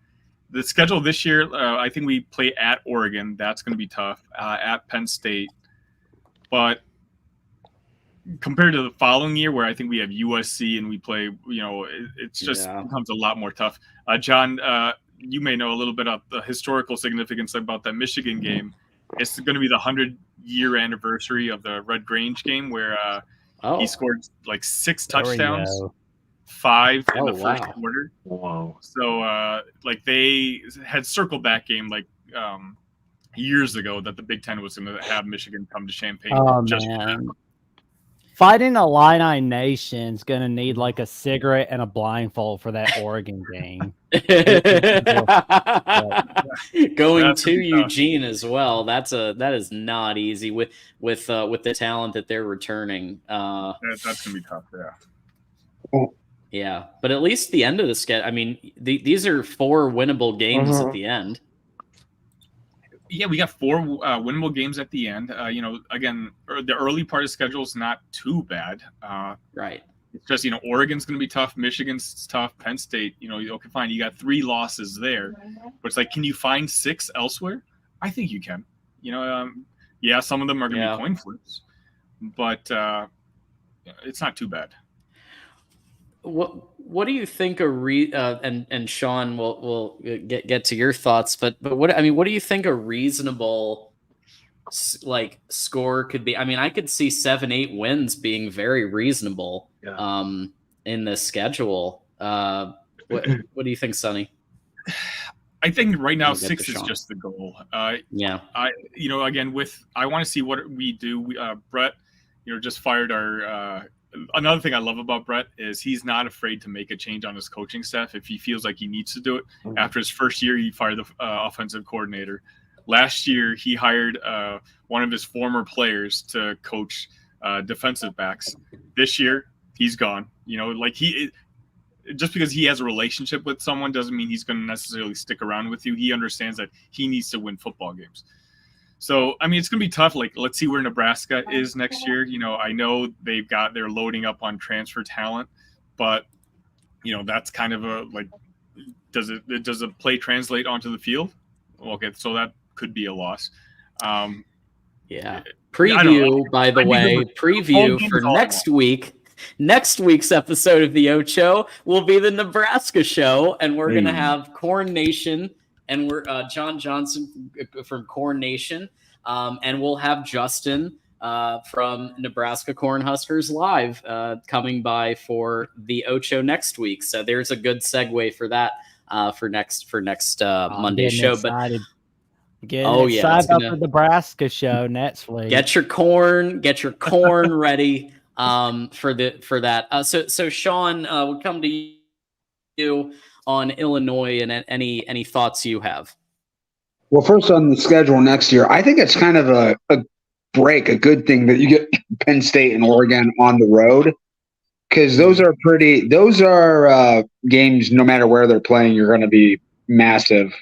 schedule this year. I think we play at Oregon. That's going to be tough. At Penn State, but compared to the following year, where I think we have USC and we play, it's just becomes a lot more tough. John, you may know a little bit of the historical significance about that Michigan game. It's going to be the 100-year anniversary of the Red Grange game, where he scored like 6 touchdowns, 5 in the first quarter. Wow! So, they had circled that game years ago that the Big Ten was going to have Michigan come to Champaign. Oh man! Fighting Illini Nation's going to need like a cigarette and a blindfold for that Oregon game. Going to Eugene as well. That is not easy with the talent that they're returning. That's going to be tough. Yeah. Yeah, but at least the end of the schedule. I mean, these are 4 winnable games at the end. Yeah, we got 4 winnable games at the end. Again, the early part of the schedule is not too bad. Right. It's just, Oregon's going to be tough. Michigan's tough. Penn State, okay, fine. You got 3 losses there. But it's like, can you find 6 elsewhere? I think you can. Some of them are going to be coin flips. But it's not too bad. What do you think and Sean will get to your thoughts, but what do you think a reasonable score could be? I mean, I could see 7-8 wins being very reasonable in the schedule. What do you think, Sonny? I think right now 6 is just the goal. I want to see what we do. Brett, just fired our. Another thing I love about Brett is he's not afraid to make a change on his coaching staff if he feels like he needs to do it. Mm-hmm. After his first year, he fired the offensive coordinator. Last year, he hired one of his former players to coach defensive backs. This year, he's gone. Just because he has a relationship with someone doesn't mean he's going to necessarily stick around with you. He understands that he needs to win football games. So, I mean, it's going to be tough. Let's see where Nebraska is next year. I know they're loading up on transfer talent, but, that's kind of does a play translate onto the field? Okay, so that could be a loss. Preview, by the way, for next week. Next week's episode of the Ocho will be the Nebraska show, and we're going to have Corn Nation. And we're John Johnson from Corn Nation, and we'll have Justin from Nebraska Cornhuskers Live coming by for the Ocho next week. So there's a good segue for that for next Monday show. Excited. Excited about the Nebraska show next week. Get your corn ready for that. So Sean, we'll come to you on Illinois and any thoughts you have. Well, first on the schedule next year, I think it's kind of a good thing that you get Penn State and Oregon on the road, because those are games, no matter where they're playing, you're going to be massive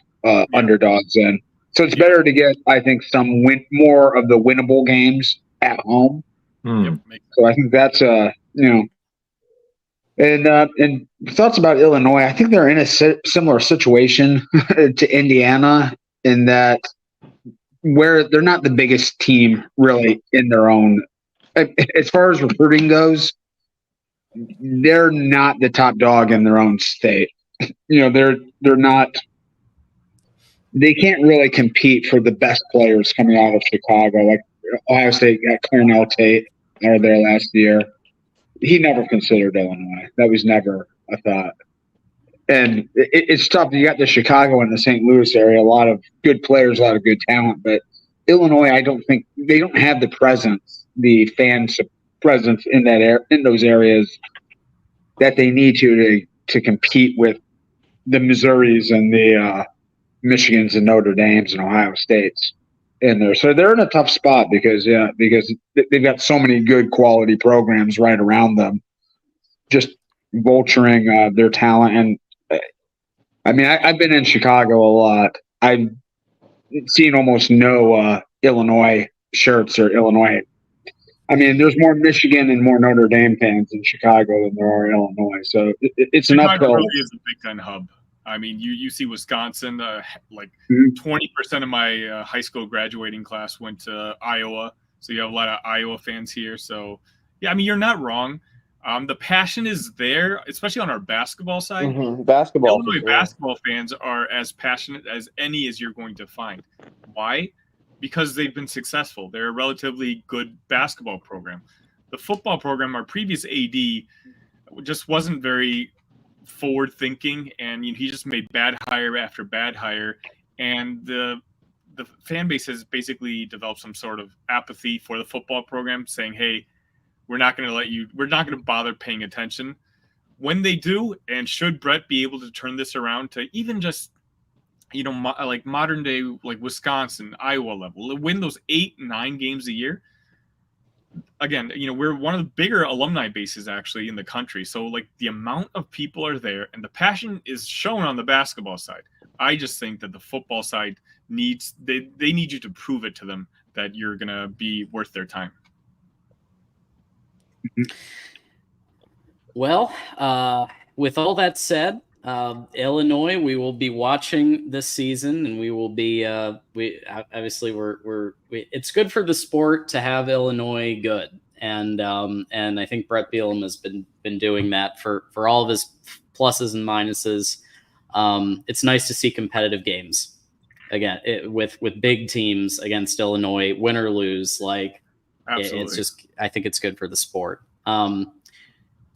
underdogs in. So it's better to get, I think, more of the winnable games at home. So I think that's And thoughts about Illinois, I think they're in a similar situation to Indiana in that where they're not the biggest team really in their own. As far as recruiting goes, they're not the top dog in their own state. They're not. They can't really compete for the best players coming out of Chicago. Like Ohio State got Cornell Tate out of there last year. He never considered Illinois. That was never a thought. And it's tough. You got the Chicago and the St. Louis area, a lot of good players, a lot of good talent. But Illinois, I don't think they don't have the presence, the fans' presence in those areas that they need to compete with the Missouris and the Michigans and Notre Dames and Ohio States in there. So they're in a tough spot because they've got so many good quality programs right around them, just vulturing their talent. And I mean, I've been in Chicago a lot. I've seen almost no Illinois shirts or Illinois. I mean, there's more Michigan and more Notre Dame fans in Chicago than there are Illinois. So it's an Chicago uphill. really is a Big Ten hub. I mean, you see Wisconsin, like 20% of my high school graduating class went to Iowa. So you have a lot of Iowa fans here. So, yeah, I mean, you're not wrong. The passion is there, especially on our basketball side. Basketball. Illinois basketball fans are as passionate as any as you're going to find. Why? Because they've been successful. They're a relatively good basketball program. The football program, our previous AD, just wasn't very forward thinking, and he just made bad hire after bad hire, and the fan base has basically developed some sort of apathy for the football program, saying, hey, we're not going to bother paying attention. When they do, and should Brett be able to turn this around to even just like modern day, like Wisconsin, Iowa level, win those 8-9 games a year. Again, we're one of the bigger alumni bases actually in the country. So like the amount of people are there and the passion is shown on the basketball side. I just think that the football side they need you to prove it to them that you're going to be worth their time. Well, with all that said, Illinois, we will be watching this season, and we will be. It's good for the sport to have Illinois good, and I think Brett Bielema has been doing that for all of his pluses and minuses. It's nice to see competitive games again with big teams against Illinois, win or lose. Like, it's just, I think it's good for the sport.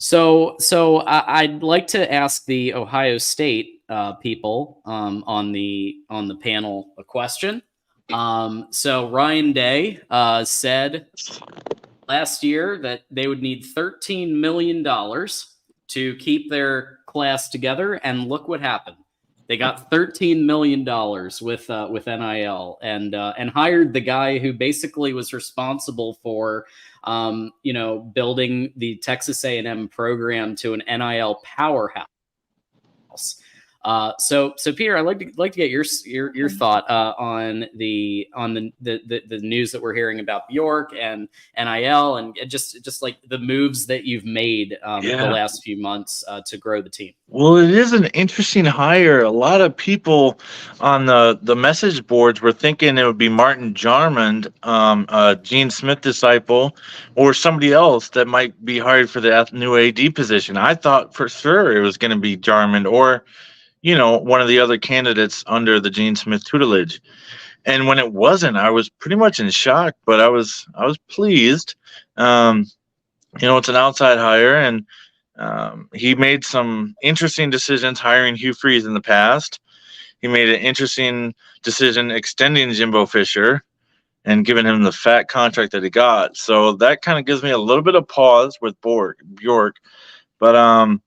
So I'd like to ask the Ohio State people on the panel a question. So Ryan Day said last year that they would need $13 million to keep their class together, and look what happened. They got $13 million with NIL and hired the guy who basically was responsible for building the Texas A&M program to an NIL powerhouse. So Peter, I'd like to get your thought on the news that we're hearing about Bjork and NIL and just like the moves that you've made the last few months to grow the team. Well, it is an interesting hire. A lot of people on the message boards were thinking it would be Martin Jarmond, a Gene Smith disciple, or somebody else that might be hired for the new AD position. I thought for sure it was going to be Jarmond or one of the other candidates under the Gene Smith tutelage. And when it wasn't, I was pretty much in shock, but I was pleased. It's an outside hire, and he made some interesting decisions hiring Hugh Freeze in the past. He made an interesting decision extending Jimbo Fisher and giving him the fat contract that he got. So that kind of gives me a little bit of pause with Bjork. But of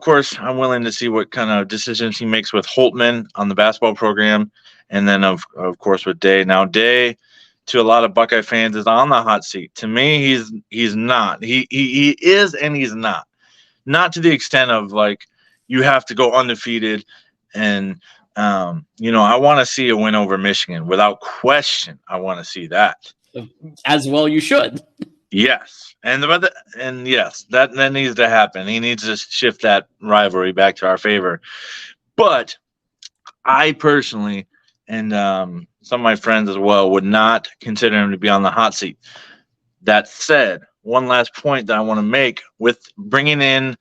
course, I'm willing to see what kind of decisions he makes with Holtman on the basketball program. And then, of course, with Day. Now, Day, to a lot of Buckeye fans, is on the hot seat. To me, he's not. He is and he's not. Not to the extent of, like, you have to go undefeated. And, I want to see a win over Michigan. Without question, I want to see that. As well you should. Yes. And yes, that needs to happen. He needs to shift that rivalry back to our favor. But I personally, and some of my friends as well, would not consider him to be on the hot seat. That said, one last point that I want to make with bringing in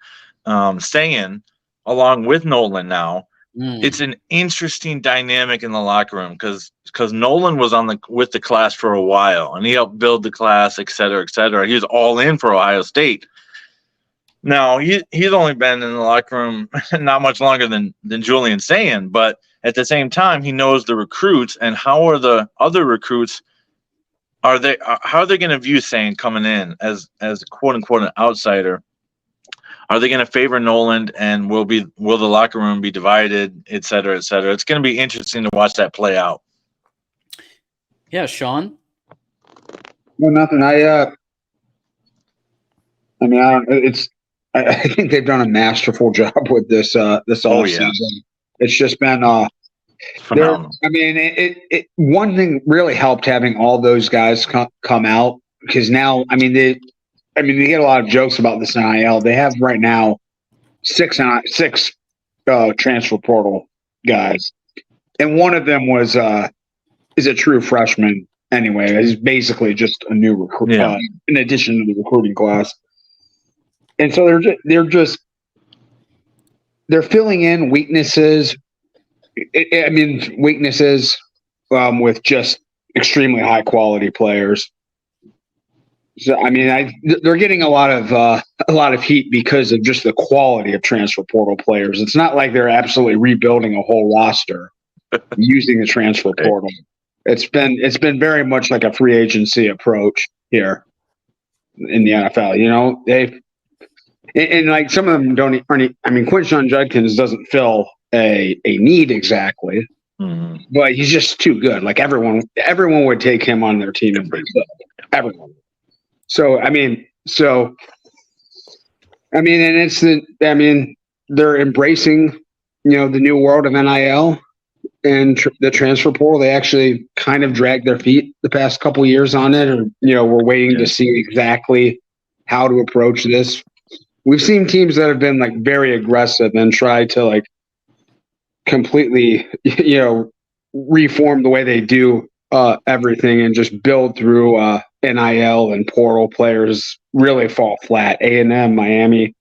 Sagan along with Nolan now, it's an interesting dynamic in the locker room because Nolan was with the class for a while and he helped build the class, et cetera, et cetera. He was all in for Ohio State. Now he's only been in the locker room not much longer than Julian Sagan, but at the same time he knows the recruits and how are the other recruits how are they going to view Sagan coming in as quote unquote an outsider? Are they going to favor Nolan, and will the locker room be divided, et cetera, et cetera? It's going to be interesting to watch that play out. Yeah, Sean. Well, nothing. I think they've done a masterful job with this all season. It's just been Phenomenal. I mean, one thing really helped having all those guys come out, because now, I mean, they get a lot of jokes about this NIL. They have right now six transfer portal guys, and one of them is a true freshman. Anyway, he's basically just a new recruit, in addition to the recruiting class. And so they're filling in weaknesses. Weaknesses with just extremely high quality players. So I mean, they're getting a lot of heat because of just the quality of transfer portal players. It's not like they're absolutely rebuilding a whole roster using the transfer portal. It's been very much like a free agency approach here in the NFL. You know, and like some of them don't. I mean, Quinshon Judkins doesn't fill a need exactly, but he's just too good. Like everyone would take him on their team if they could. Everyone. They're embracing, the new world of NIL and the transfer portal. They actually kind of dragged their feet the past couple of years on it, or we're waiting to see exactly how to approach this. We've seen teams that have been like very aggressive and try to like completely, reform the way they do everything and just build through NIL and portal players really fall flat. A&M, Miami,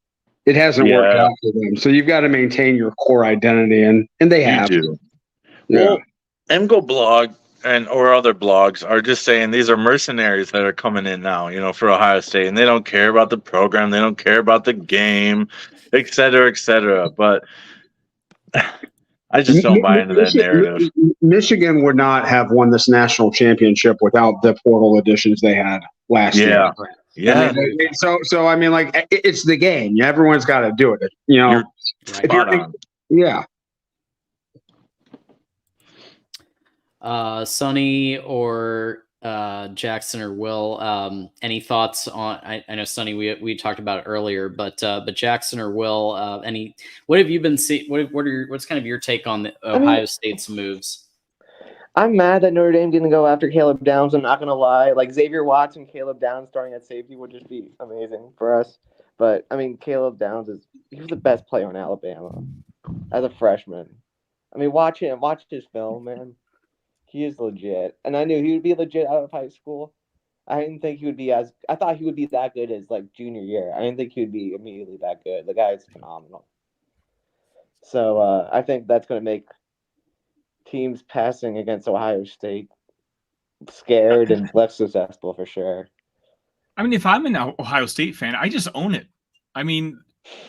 it hasn't worked out for them. So you've got to maintain your core identity, and they have. You do. Yeah. Well, MGO blog or other blogs are just saying these are mercenaries that are coming in now, for Ohio State, and they don't care about the program, they don't care about the game, et cetera, et cetera. But I just don't buy into that narrative. Michigan would not have won this national championship without the portal additions they had last year. Yeah. So I mean, like, it's the game. Everyone's got to do it. You're spot on. Yeah. Sonny or Jackson or Will, any thoughts on? I know Sonny, we talked about it earlier, but Jackson or Will, what have you been seeing? What's kind of your take on the Ohio State's moves? I'm mad that Notre Dame didn't go after Caleb Downs. I'm not gonna lie. Like Xavier Watts and Caleb Downs starting at safety would just be amazing for us. But I mean, Caleb Downs he was the best player in Alabama as a freshman. I mean, watch his film, man. He is legit, and I knew he would be legit out of high school. I didn't think he would be I thought he would be that good as like junior year. I didn't think he would be immediately that good. The guy is phenomenal. So I think that's going to make teams passing against Ohio State scared and less successful for sure. I mean, if I'm an Ohio State fan, I just own it. I mean,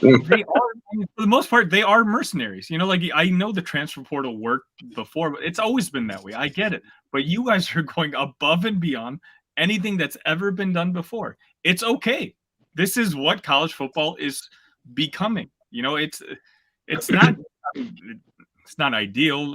they are, for the most part, they are mercenaries. Like I know the transfer portal worked before, but it's always been that way. I get it. But you guys are going above and beyond anything that's ever been done before. It's okay. This is what college football is becoming. It's not ideal,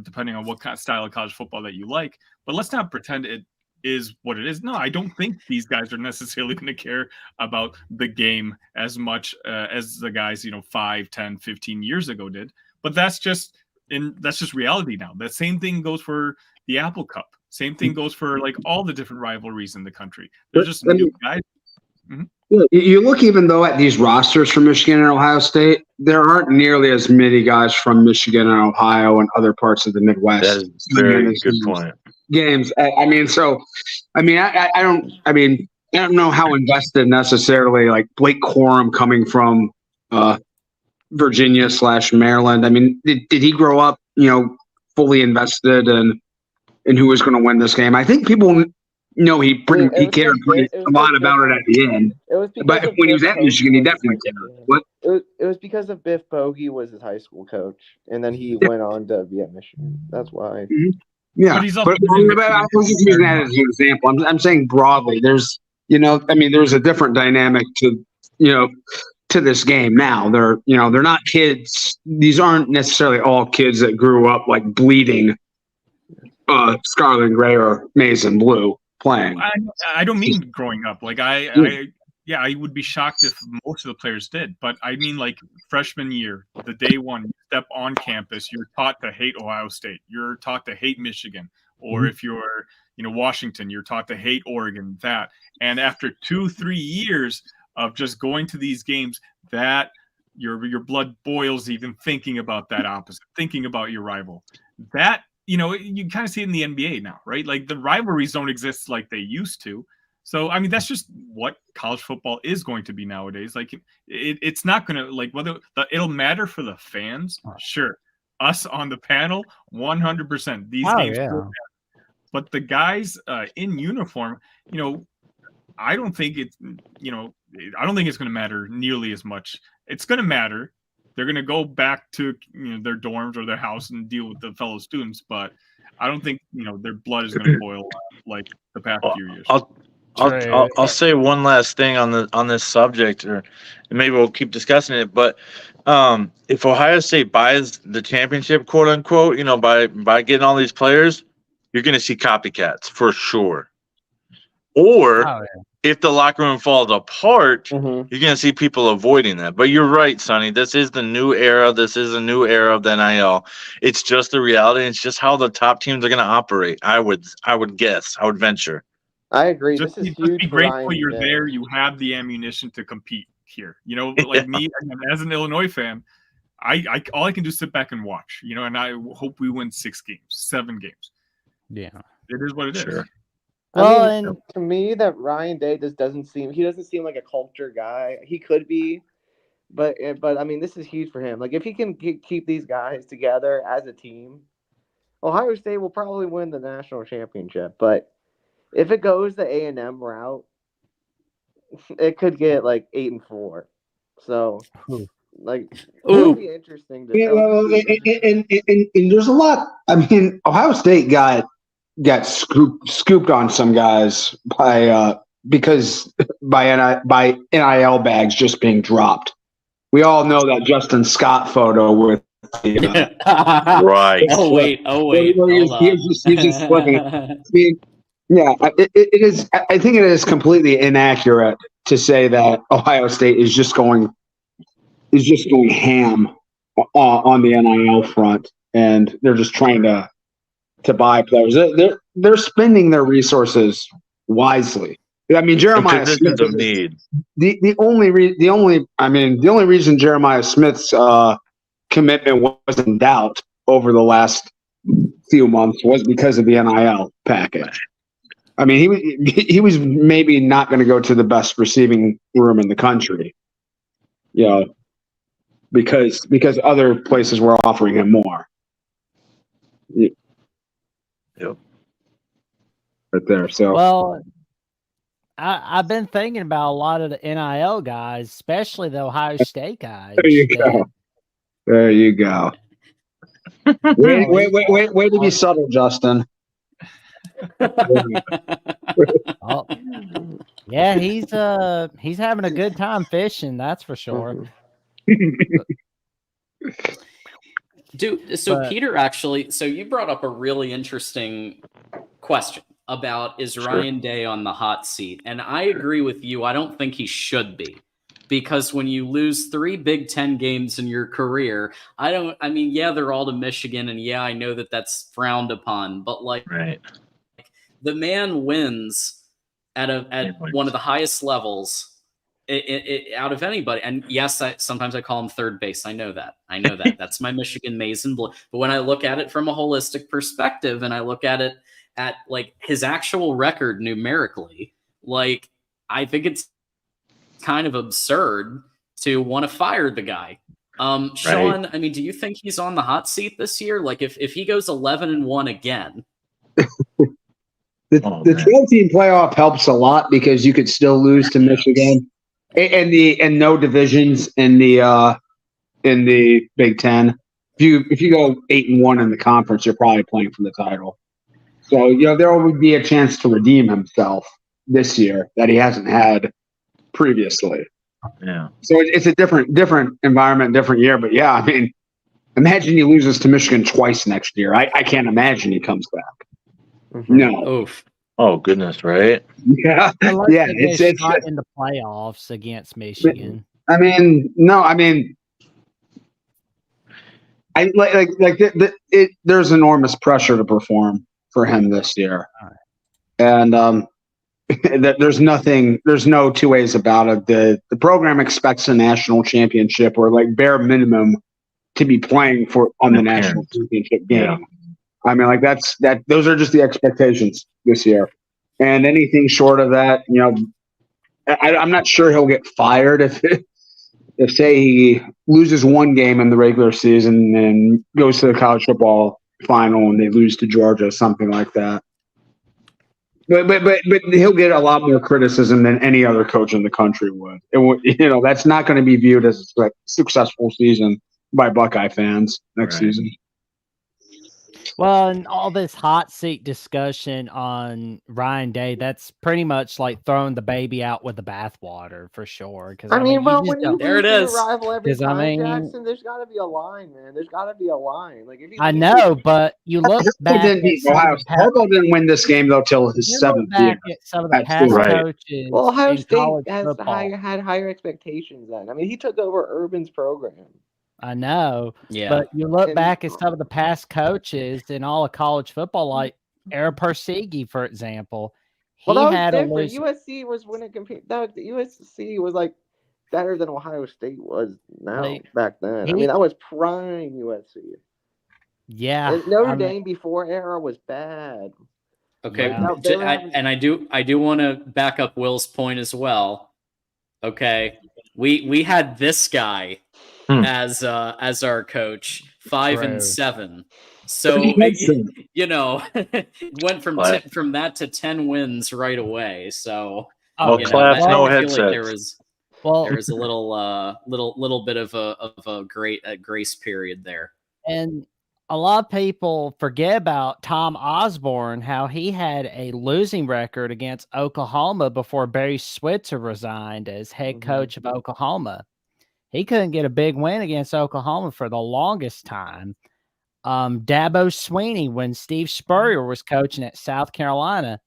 depending on what kind of style of college football that you like. But let's not pretend it is what it is. No, I don't think these guys are necessarily going to care about the game as much as the guys, 5, 10, 15 years ago did. But that's just reality now. That same thing goes for the Apple Cup. Same thing goes for like all the different rivalries in the country. They're just new guys. Mm-hmm. You look even though at these rosters for Michigan and Ohio State, there aren't nearly as many guys from Michigan and Ohio and other parts of the Midwest. That is a very good point. Games. I don't know how invested necessarily like Blake Corum coming from Virginia / Maryland. I mean, did he grow up, fully invested in who was going to win this game? I think people he cared a lot about it at the end. But when he was at Michigan, he definitely cared. What? It was because of Biff Bogey was his high school coach, and then he went on to be at Michigan. That's why. Mm-hmm. Yeah, but I was just using that as an example. I'm saying broadly. There's there's a different dynamic to this game now. They're not kids. These aren't necessarily all kids that grew up like bleeding scarlet and gray or maize and blue playing. I don't mean growing up. Like I yeah, I would be shocked if most of the players did. But I mean, like freshman year, the day one, you step on campus, you're taught to hate Ohio State. You're taught to hate Michigan. Or if you're, Washington, you're taught to hate Oregon, that. And after 2-3 years of just going to these games, that your blood boils even thinking about that opposite, thinking about your rival. That, you kind of see it in the NBA now, right? Like the rivalries don't exist like they used to. So, I mean, that's just what college football is going to be nowadays. Like, it's not going to, like, whether it'll matter for the fans, sure. Us on the panel, 100%. These games, but the guys in uniform, I don't think it's, I don't think it's going to matter nearly as much. It's going to matter. They're going to go back to their dorms or their house and deal with the fellow students, but I don't think their blood is going to boil like the past few years. I'll say one last thing on this subject, or maybe we'll keep discussing it. But if Ohio State buys the championship, quote unquote, by getting all these players, you're going to see copycats for sure. Or if the locker room falls apart, you're going to see people avoiding that. But you're right, Sonny. This is the new era. This is a new era of the NIL. It's just the reality. It's just how the top teams are going to operate. I would guess. I would venture. I agree. Just this is be huge. grateful you're there. You have the ammunition to compete here. Like me, as an Illinois fan, I all I can do is sit back and watch. And I hope we win 6 games, 7 games. Yeah, it is what it is. Well, to me, that Ryan Day doesn't seem like a culture guy. He could be, but I mean, this is huge for him. Like if he can keep these guys together as a team, Ohio State will probably win the national championship. But if it goes the A&M route, it could get like 8-4. So, like, it'll be interesting. And there's a lot. I mean, Ohio State got scooped on some guys by NIL bags just being dropped. We all know that Justin Scott photo with the, right. Oh wait. He's just looking. I mean, yeah, it is. I think it is completely inaccurate to say that Ohio State is just going ham on the NIL front, and they're just trying to buy players. They're spending their resources wisely. I mean, Jeremiah Smith. The only reason Jeremiah Smith's commitment was in doubt over the last few months was because of the NIL package. I mean, he was maybe not going to go to the best receiving room in the country, because other places were offering him more. Yep. Right there. So well, I've been thinking about a lot of the NIL guys, especially the Ohio State guys. There you go. There you go. Wait to be subtle, Justin. Oh, yeah, he's having a good time fishing, that's for sure. Dude, so Peter, actually, so you brought up a really interesting question about is Ryan Day on the hot seat? And I agree with you. I don't think he should be, because when you lose 3 Big Ten games in your career, they're all to Michigan, and yeah, I know that that's frowned upon, but like, the man wins at one of the highest levels out of anybody. And yes, sometimes I call him third base. I know that. That's my Michigan maize and blue. But when I look at it from a holistic perspective, and I look at it at like his actual record numerically, like I think it's kind of absurd to want to fire the guy. Sean, I mean, do you think he's on the hot seat this year? Like if he goes 11-1 again. The 12-team playoff helps a lot because you could still lose to Michigan and no divisions in the Big Ten. If you go 8-1 in the conference, you're probably playing for the title. So there would be a chance to redeem himself this year that he hasn't had previously. Yeah. So it's a different environment, different year. But yeah, I mean, imagine he loses to Michigan twice next year. I can't imagine he comes back. No. Oof. Oh goodness, right? Yeah, Unless yeah. they get It's shot in the playoffs against Michigan. I mean, no, I mean, I there's enormous pressure to perform for him this year, and that there's no two ways about it. The program expects a national championship or like bare minimum to be playing on the national championship game. Yeah. I mean, like those are just the expectations this year, and anything short of that, I'm not sure he'll get fired if say he loses one game in the regular season and goes to the college football final and they lose to Georgia, something like that. But he'll get a lot more criticism than any other coach in the country would. That's not going to be viewed as a successful season by Buckeye fans next season. Well, and all this hot seat discussion on Ryan Day, that's pretty much like throwing the baby out with the bathwater for sure. Because when you there it lose your is. rival every 'Cause, time, Jackson, there's got to be a line, man. There's got to be a line. Like if you I know, but you look back Harbaugh didn't win this game though till his seventh year. At some of the past coaches. Well, Ohio in State college had football. higher expectations then. I mean, he took over Urban's program. I know, Yeah. but you look back at some of the past coaches in all of college football, like Eric Persigi, for example. Well, that was had different. USC was when it compared. USC was like better than Ohio State was now back then. I mean, that was prime USC. Yeah, And Notre Dame before era was bad. Okay, Yeah. and I do want to back up Will's point as well. Okay, we had this guy as our coach, 5-7. So went from that to 10 wins right away. So class, no headsets. Like there was a little bit of a grace period there. And a lot of people forget about Tom Osborne, how he had a losing record against Oklahoma before Barry Switzer resigned as head coach of Oklahoma. He couldn't get a big win against Oklahoma for the longest time. Dabo Swinney, when Steve Spurrier was coaching at South Carolina,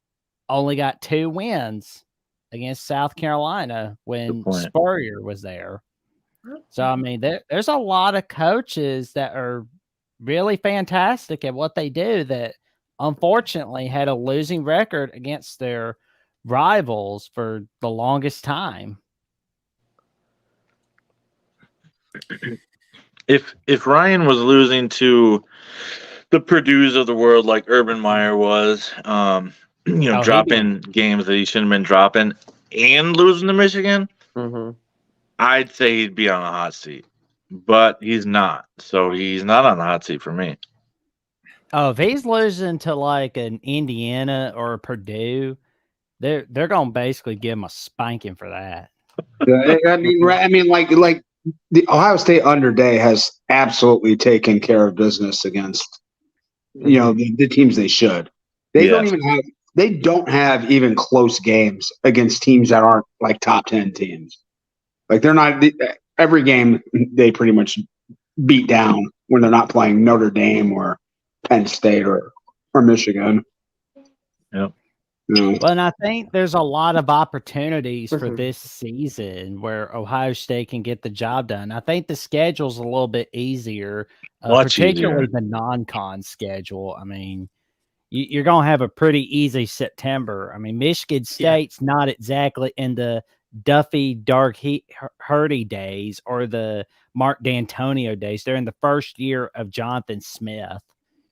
only got 2 wins against South Carolina when Spurrier was there. So, I mean, there's a lot of coaches that are really fantastic at what they do that unfortunately had a losing record against their rivals for the longest time. If Ryan was losing to the Purdue's of the world like Urban Meyer was, dropping games that he shouldn't have been dropping and losing to Michigan, I'd say he'd be on a hot seat. But he's not. So he's not on the hot seat for me. Oh, if he's losing to like an Indiana or a Purdue, they're going to basically give him a spanking for that. I mean, like the Ohio State under Day has absolutely taken care of business against, the teams they should. They don't have even close games against teams that aren't like top 10 teams. Like they're not every game they pretty much beat down when they're not playing Notre Dame or Penn State or Michigan. Yep. Well, and I think there's a lot of opportunities for this season where Ohio State can get the job done. I think the schedule's a little bit easier, particularly the non-con schedule. I mean, you're going to have a pretty easy September. I mean, Michigan State's not exactly in the Duffy, Dark Hurdy days or the Mark D'Antonio days. They're in the first year of Jonathan Smith.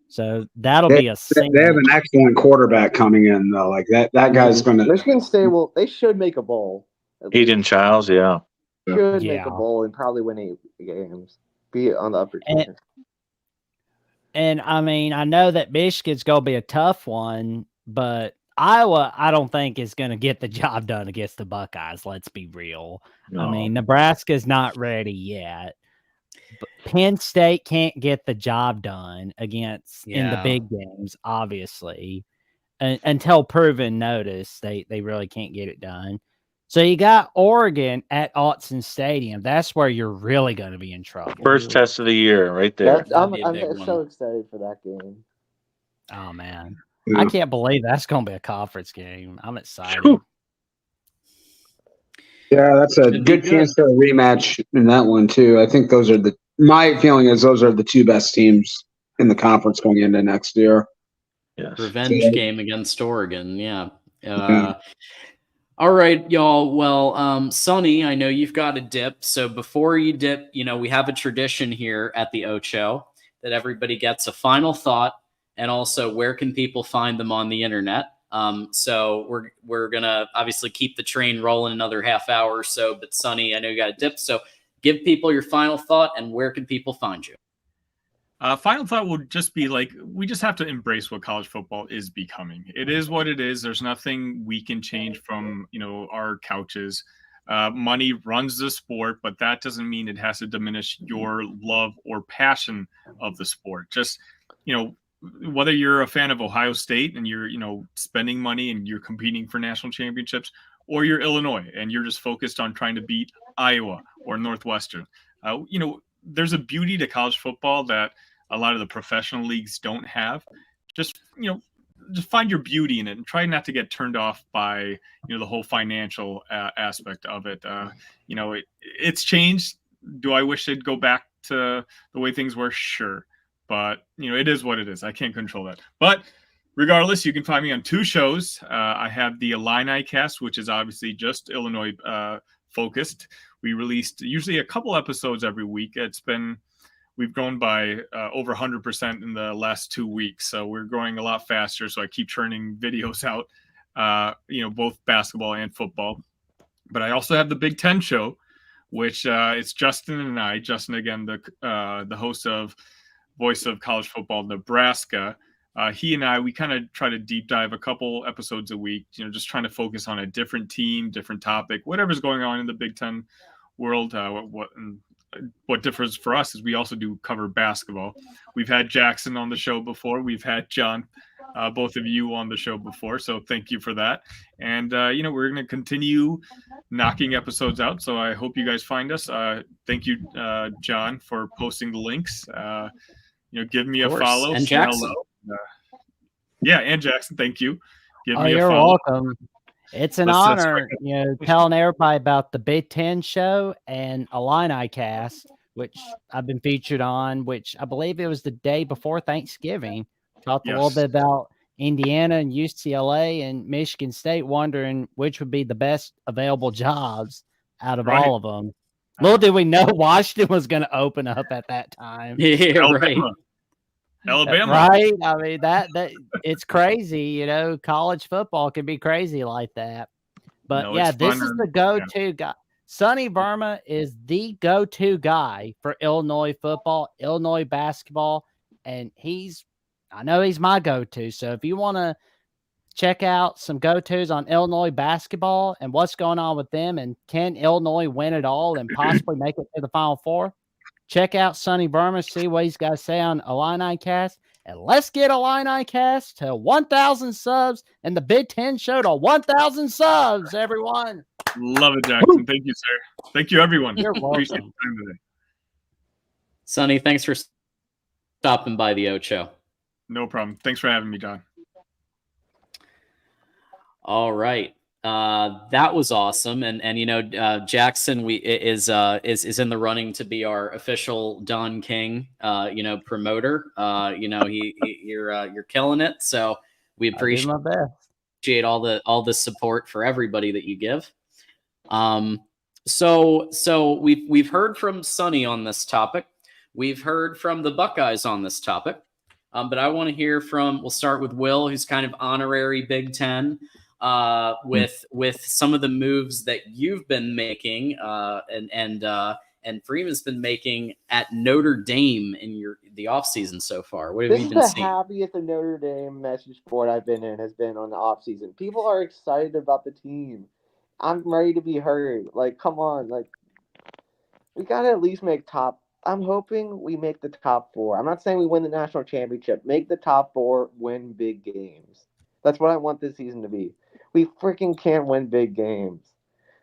So that'll be a They have an excellent quarterback coming in, though. Like that guy's going to. Michigan State they should make a bowl. Aiden Childs, should make a bowl and probably win 8 games. Be on the upper tier. And I mean, I know that Michigan's going to be a tough one, but Iowa, I don't think is going to get the job done against the Buckeyes. Let's be real. No. I mean, Nebraska's not ready yet. But Penn State can't get the job done against in the big games, obviously, until proven notice. They really can't get it done. So you got Oregon at Autzen Stadium. That's where you're really going to be in trouble. First test of the year, right there. I'm so excited for that game. Oh man. I can't believe that's going to be a conference game. I'm excited. Whew. Yeah, that's a Should be good chance for a rematch in that one too. I think my feeling is those are the two best teams in the conference going into next year. Yes. Revenge game against Oregon. Yeah. Yeah. All right, y'all. Well, Sonny, I know you've got a dip. So before you dip, we have a tradition here at the Ocho that everybody gets a final thought, and also where can people find them on the internet. So we're gonna obviously keep the train rolling another half hour or so. But Sonny, I know you got a dip. So give people your final thought, and where can people find you? Final thought would just be we just have to embrace what college football is becoming. It is what it is. There's nothing we can change from, our couches. Money runs the sport, but that doesn't mean it has to diminish your love or passion of the sport. Just, whether you're a fan of Ohio State and you're, spending money and you're competing for national championships, or you're Illinois and you're just focused on trying to beat Iowa or Northwestern, there's a beauty to college football that a lot of the professional leagues don't have. Just find your beauty in it and try not to get turned off by the whole financial aspect of it. It's changed. Do I wish it'd go back to the way things were? Sure, but it is what it is. I can't control that. But regardless, you can find me on two shows. I have the Illini Cast, which is obviously just Illinois focused. We released usually a couple episodes every week. We've grown by over 100% in the last 2 weeks. So we're growing a lot faster. So I keep churning videos out, both basketball and football. But I also have the Big Ten show, which it's Justin and I. Justin, again, the host of Voice of College Football Nebraska. He and I, we kind of try to deep dive a couple episodes a week, just trying to focus on a different team, different topic, whatever's going on in the Big Ten world. What differs for us is we also do cover basketball. We've had Jackson on the show before. We've had John, both of you on the show before. So thank you for that. And, we're going to continue knocking episodes out. So I hope you guys find us. Thank you, John, for posting the links. Give me a follow. And Jackson. And Jackson, thank you. Give me a You're follow. welcome. It's an honor, telling everybody about the Big Ten show and Illini Cast, which I've been featured on, which I believe it was the day before Thanksgiving. Talked a little bit about Indiana and UCLA and Michigan State, wondering which would be the best available jobs out of all of them. Little did we know Washington was going to open up at that time. Yeah, Alabama. Right? I mean, that it's crazy, college football can be crazy like that. But this is the go-to guy. Sonny Burma is the go-to guy for Illinois football, Illinois basketball, and I know he's my go-to. So if you want to check out some go-tos on Illinois basketball and what's going on with them, and can Illinois win it all and possibly make it to the Final Four, check out Sonny Burma, see what he's got to say on Illini Cast, and let's get Illini Cast to 1,000 subs and the Big Ten show to 1,000 subs, everyone. Love it, Jackson. Thank you, sir. Thank you, everyone. You're welcome. Appreciate the time today. Sonny, thanks for stopping by the Ocho. No problem. Thanks for having me, John. All right. That was awesome, and Jackson is in the running to be our official Don King promoter. You're killing it, so we appreciate all the support for everybody that you give. So we've heard from Sonny on this topic. We've heard from the Buckeyes on this topic, but I want to hear we'll start with Will, who's kind of honorary Big Ten. With some of the moves that you've been making, and Freeman's been making at Notre Dame in the offseason so far. What have you been seeing? This is the happiest the Notre Dame message board I've been in has been on the offseason. People are excited about the team. I'm ready to be heard. Come on. We got to at least make top. I'm hoping we make the top 4. I'm not saying we win the national championship. Make the top 4, win big games. That's what I want this season to be. We freaking can't win big games.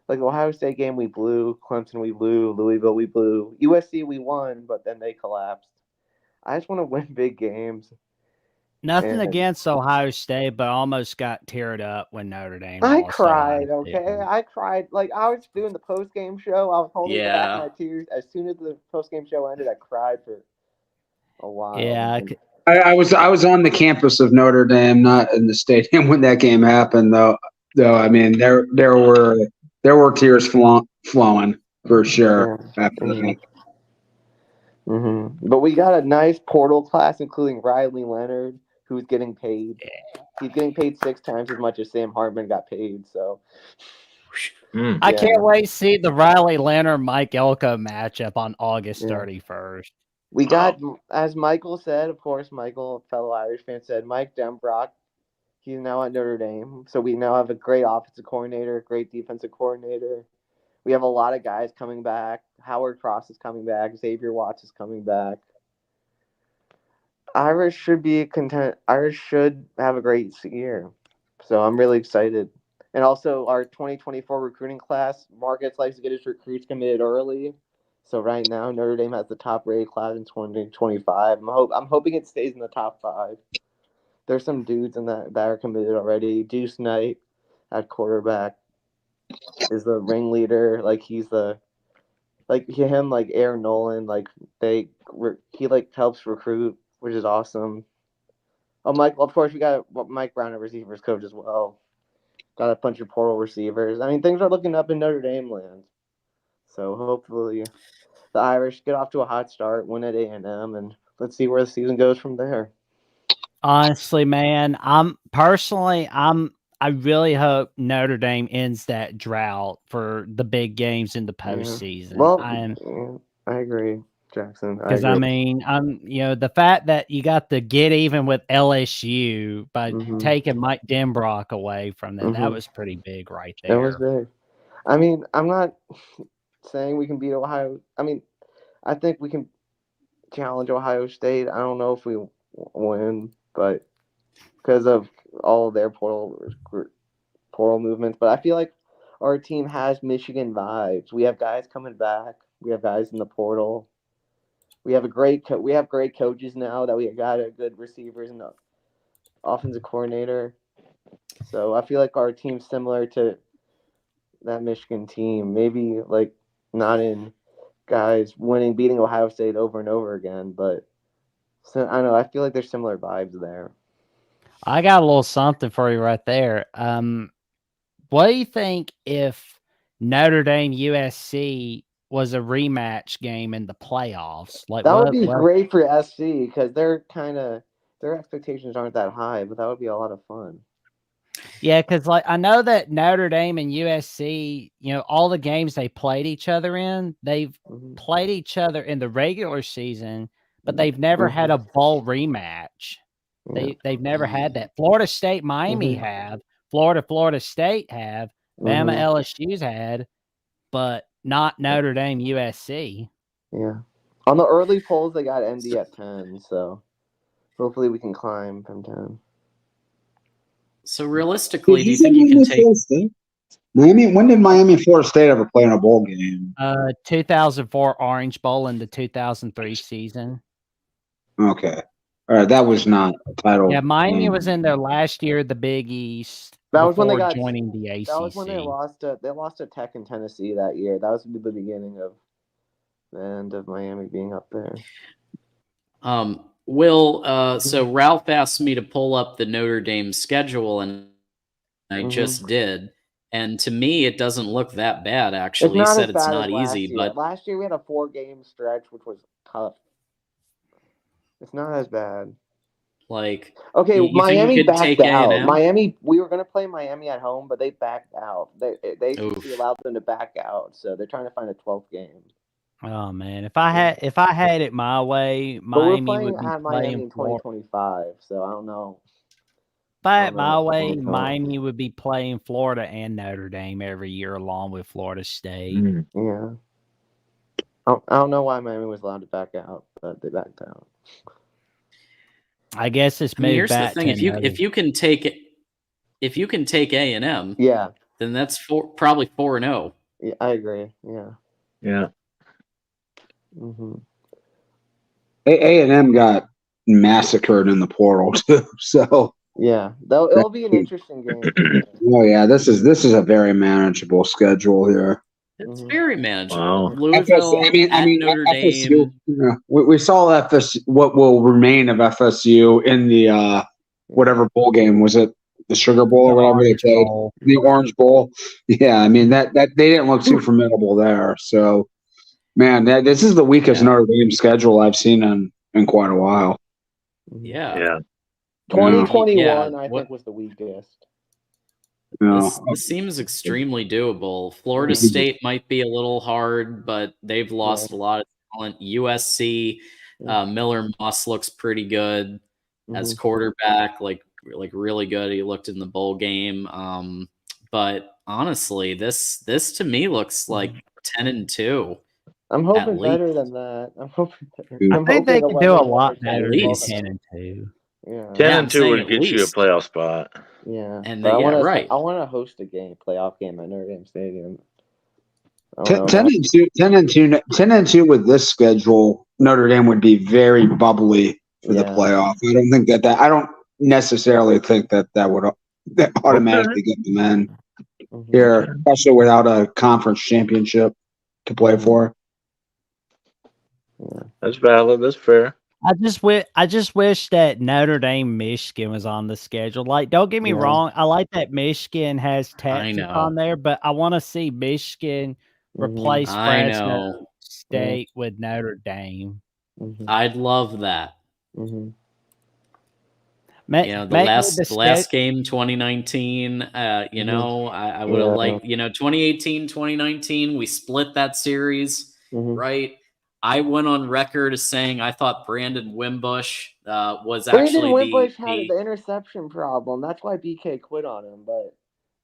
Ohio State game, we blew. Clemson, we blew. Louisville, we blew. USC, we won, but then they collapsed. I just want to win big games. Nothing And against Ohio State, but almost got teared up when Notre Dame I lost to cried, Ohio State. okay? I cried. Like, I was doing the post-game show. I was holding back Yeah. my tears. As soon as the post-game show ended, I cried for a while. Yeah, And I was on the campus of Notre Dame, not in the stadium when that game happened, though. I mean, there were tears flowing for sure after that. But we got a nice portal class, including Riley Leonard, who's getting paid. He's getting paid 6 times as much as Sam Hartman got paid. So I can't wait to see the Riley Leonard Mike Elko matchup on August 31st. We got, as Michael said, of course, Michael, fellow Irish fan, said Mike Denbrock. He's now at Notre Dame. So we now have a great offensive coordinator, a great defensive coordinator. We have a lot of guys coming back. Howard Cross is coming back. Xavier Watts is coming back. Irish should be content. Irish should have a great year. So I'm really excited. And also our 2024 recruiting class, Marcus likes to get his recruits committed early. So right now Notre Dame has the top rated class in 2025. I'm hoping it stays in the top 5. There's some dudes in that are committed already. Deuce Knight at quarterback is the ringleader. Like he's the him, like Aaron Nolan, like he like helps recruit, which is awesome. Oh, Mike, of course we got Mike Brown, a receivers coach as well. Got a bunch of portal receivers. I mean, things are looking up in Notre Dame land. So hopefully the Irish get off to a hot start, win at A&M, and let's see where the season goes from there. Honestly, man, I really hope Notre Dame ends that drought for the big games in the postseason. Well, I agree, Jackson. Because I mean, the fact that you got to get even with LSU by taking Mike Denbrock away from them, that was pretty big right there. That was big. I mean, I'm not saying we can beat Ohio. I mean, I think we can challenge Ohio State. I don't know if we win, but because of all of their portal movements. But I feel like our team has Michigan vibes. We have guys coming back. We have guys in the portal. We have great coaches now that we got good receivers and the offensive coordinator. So I feel like our team's similar to that Michigan team. Maybe like not in guys beating Ohio State over and over again, but I don't know. I feel like there's similar vibes there. I got a little something for you right there. What do you think if Notre Dame USC was a rematch game in the playoffs? Like that would be great for SC because their expectations aren't that high, but that would be a lot of fun. Yeah, because like I know that Notre Dame and USC, all the games they played each other in, they've played each other in the regular season, but they've never had a bowl rematch. They've never had that. Florida State, Miami have. Florida State have. Bama, LSU's had, but not Notre Dame, USC. Yeah. On the early polls, they got ND at 10, so hopefully we can climb from 10. So realistically, do you think you can take Miami? When did Miami and Florida State ever play in a bowl game? 2004 Orange Bowl in the 2003 season. Okay. All right, that was not a title. Yeah, Miami was in there last year, the Big East. That was when they got joining the ACC. That was when they lost to Tech in Tennessee that year. That was the beginning of the end of Miami being up there. Will, so Ralph asked me to pull up the Notre Dame schedule, and I just did. And to me, it doesn't look that bad, actually. He said it's not easy, but last year we had a 4-game stretch, which was tough. It's not as bad. Like, okay, Miami backed out. Miami, we were going to play Miami at home, but they backed out. They allowed them to back out, so they're trying to find a 12th game. Oh man, if I had it my way, Miami would be playing in 2025. So I don't know. If I had it my way, Miami would be playing Florida and Notre Dame every year, along with Florida State. Yeah. I don't know why Miami was allowed to back out, but they backed out. I guess it's maybe here's the thing: if you can take A&M, then that's probably 4-0. Yeah, I agree. Yeah. A&M got massacred in the portal too. So yeah, it'll be an interesting game. oh yeah, this is a very manageable schedule here. It's very manageable. Wow. Louisville, Notre FSU. Dame. Yeah, we saw FSU. What will remain of FSU in the whatever bowl game was it? The Sugar Bowl or whatever they played. The Orange Bowl. Yeah, I mean that they didn't look too formidable there. So, man, this is the weakest Notre Dame schedule I've seen in quite a while. Yeah. 2021, I think, was the weakest. This seems extremely doable. Florida State might be a little hard, but they've lost a lot of talent. USC, Miller Moss looks pretty good as quarterback, like really good. He looked in the bowl game. But honestly, this to me looks like 10-2. I'm hoping better than that. I'm hoping better. I think they can do a lot better than 10-2. Yeah. 10-2 would get you a playoff spot. Yeah, and I want to host a playoff game at Notre Dame Stadium. 10-2 with this schedule, Notre Dame would be very bubbly for the playoff. I don't think I don't necessarily think that would automatically get them in here, especially without a conference championship to play for. Yeah. That's valid. That's fair. I just wish that Notre Dame Michigan was on the schedule. Like, don't get me wrong, I like that Michigan has Texas on there, but I want to see Michigan replace Fresno State with Notre Dame. I'd love that. The last game 2019, I would have liked, 2018, 2019, we split that series, right? I went on record as saying I thought Brandon Wimbush was actually Wimbush had the interception problem. That's why BK quit on him, but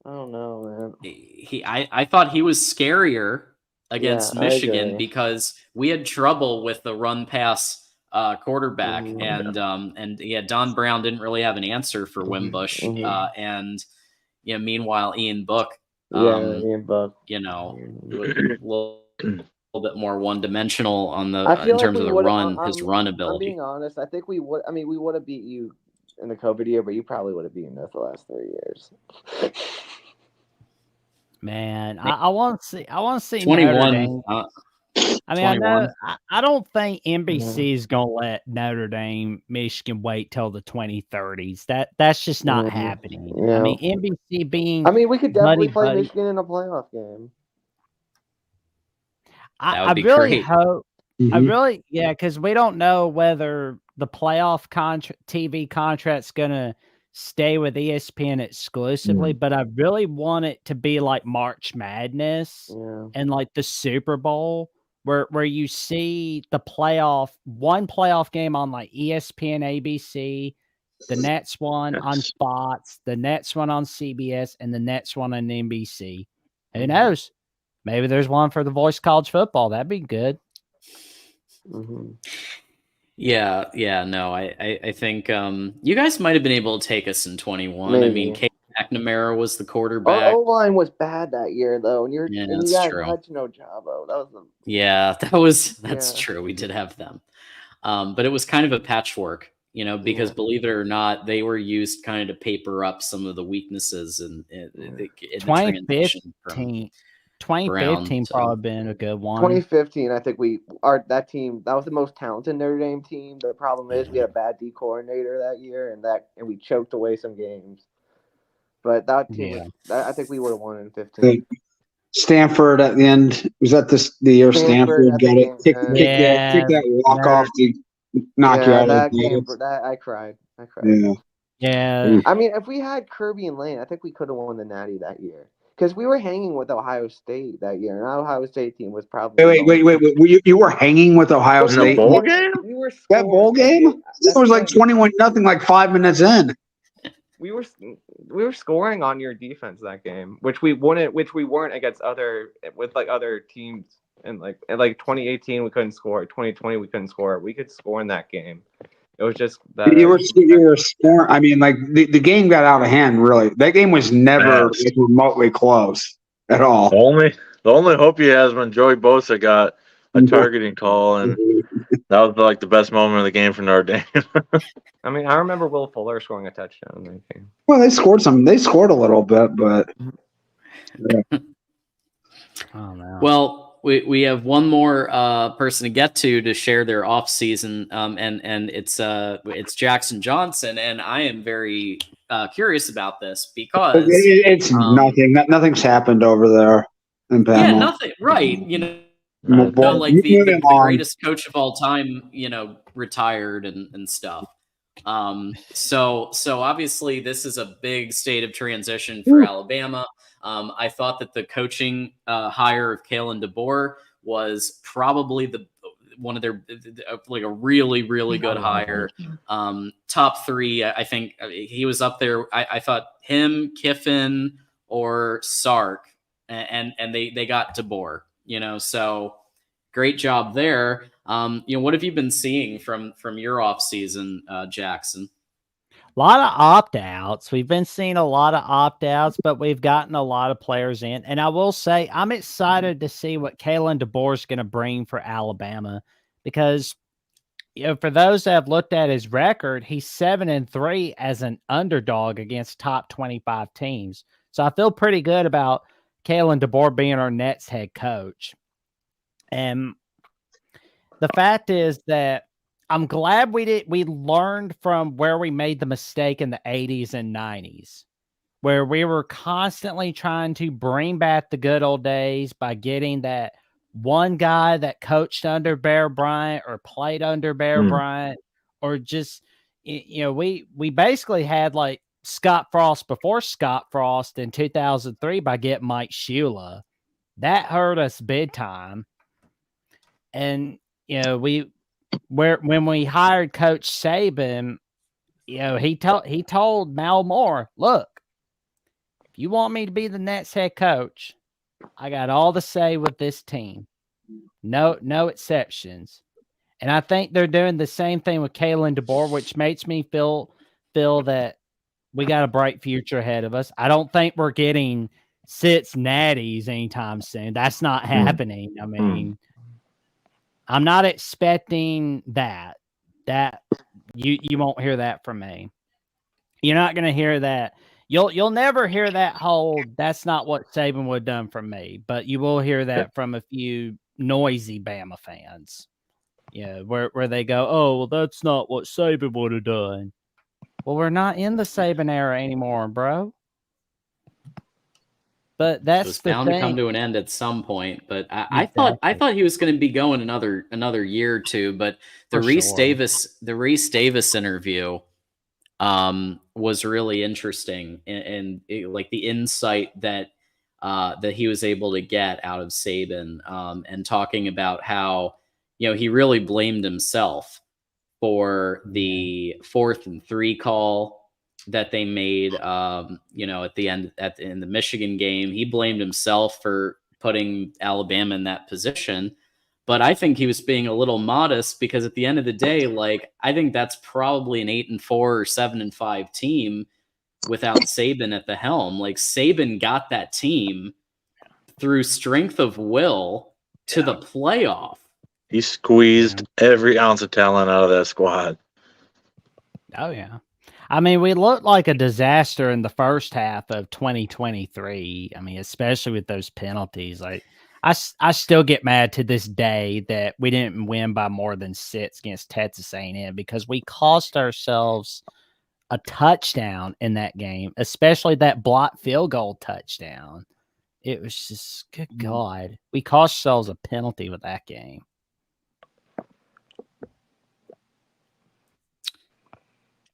I don't know, man. I thought he was scarier against Michigan because we had trouble with the run pass quarterback, and Don Brown didn't really have an answer for Wimbush, and meanwhile Ian Book, Ian Book, a little bit more one-dimensional on the in terms of the run, his run ability. I'm being honest. I think we would. I mean, we would have beat you in the COVID year, but you probably would have beaten us the last 3 years. Man, I want to see 21. I don't think NBC is gonna let Notre Dame Michigan wait till the 2030s. That's just not happening. Yeah. I mean, NBC being. We could definitely play Michigan in a playoff game. I really hope. Because we don't know whether the playoff TV contract's gonna stay with ESPN exclusively, but I really want it to be like March Madness and like the Super Bowl, where you see the one playoff game on like ESPN, ABC, the next one on Fox, the next one on CBS, and the next one on NBC. Who knows? Maybe there's one for the Voice College Football. That'd be good. Yeah. No, I think you guys might have been able to take us in 21. Maybe. I mean, Kate McNamara was the quarterback. Our O-line was bad that year, though, and you guys true. had to know Jabo. That's true. We did have them, but it was kind of a patchwork, because believe it or not, they were used kind of to paper up some of the weaknesses in the transition from 2015 probably been a good one. 2015, I think that team, that was the most talented Notre Dame team. The problem is we had a bad D coordinator that year, and we choked away some games. But that team, I think we would have won in 15. Stanford at the end, was that the year Stanford got it? Kick that walk off to knock you out of the game. I cried. Yeah. I mean, if we had Kirby and Lane, I think we could have won the Natty that year. Because we were hanging with Ohio State that year, and our Ohio State team was probably. Wait! You were hanging with Ohio State? Bowl game? We were that bowl game? It was like 21-0, like 5 minutes in. We were scoring on your defense that game, which we weren't against other teams. And like 2018, we couldn't score. 2020, we couldn't score. We could score in that game. It was just that you were scoring. I mean, like the game got out of hand. Really, that game was never remotely close at all. The only hope he has when Joey Bosa got a targeting call and That was like the best moment of the game for Notre Dame. I mean, I remember Will Fuller scoring a touchdown in that game. Well, they scored some. They scored a little bit, but yeah. Oh no. Well, we have one more person to get to share their off season, and it's Jackson Johnson, and I am very curious about this because It's nothing. Nothing's happened over there in Bama. Yeah, nothing. Right, like the greatest coach of all time, retired and stuff. So obviously this is a big state of transition for Alabama. I thought that the coaching hire of Kalen DeBoer was probably one of their like a really, really good hire. Top 3, I think he was up there. I thought him, Kiffin, or Sark, and they got DeBoer. So great job there. What have you been seeing from your off season, Jackson? A lot of opt-outs. We've been seeing a lot of opt-outs, but we've gotten a lot of players in. And I will say, I'm excited to see what Kalen DeBoer is going to bring for Alabama because, for those that have looked at his record, he's 7-3 as an underdog against top 25 teams. So I feel pretty good about Kalen DeBoer being our next head coach. And the fact is that I'm glad we learned from where we made the mistake in the 80s and 90s, where we were constantly trying to bring back the good old days by getting that one guy that coached under Bear Bryant or played under Bear Bryant, or just, we basically had like Scott Frost before Scott Frost in 2003 by getting Mike Shula. That hurt us big time. And, when we hired Coach Saban, he told Mal Moore, look, if you want me to be the next head coach, I got all the say with this team. No exceptions. And I think they're doing the same thing with Kalen DeBoer, which makes me feel that we got a bright future ahead of us. I don't think we're getting 6 natties anytime soon. That's not happening. I mean, I'm not expecting that. That you won't hear that from me. You're not going to hear that. You'll never hear that whole that's not what Saban would have done for me, but you will hear that from a few noisy Bama fans. Yeah, where they go, oh, well, that's not what Saban would have done. Well, we're not in the Saban era anymore, bro. But that's it's bound to come to an end at some point. But I thought he was going to be going another year or two. But the Reese Davis interview was really interesting, and like the insight that he was able to get out of Saban, and talking about how he really blamed himself for the 4th and 3 call that they made, at the end in the Michigan game. He blamed himself for putting Alabama in that position. But I think he was being a little modest because at the end of the day, like, I think that's probably an 8-4 or 7-5 team without Saban at the helm. Like, Saban got that team through strength of will to the playoff. He squeezed every ounce of talent out of that squad. Oh, yeah. I mean, we looked like a disaster in the first half of 2023. I mean, especially with those penalties. Like, I still get mad to this day that we didn't win by more than 6 against Texas A&M because we cost ourselves a touchdown in that game, especially that blocked field goal touchdown. It was just, good God. We cost ourselves a penalty with that game.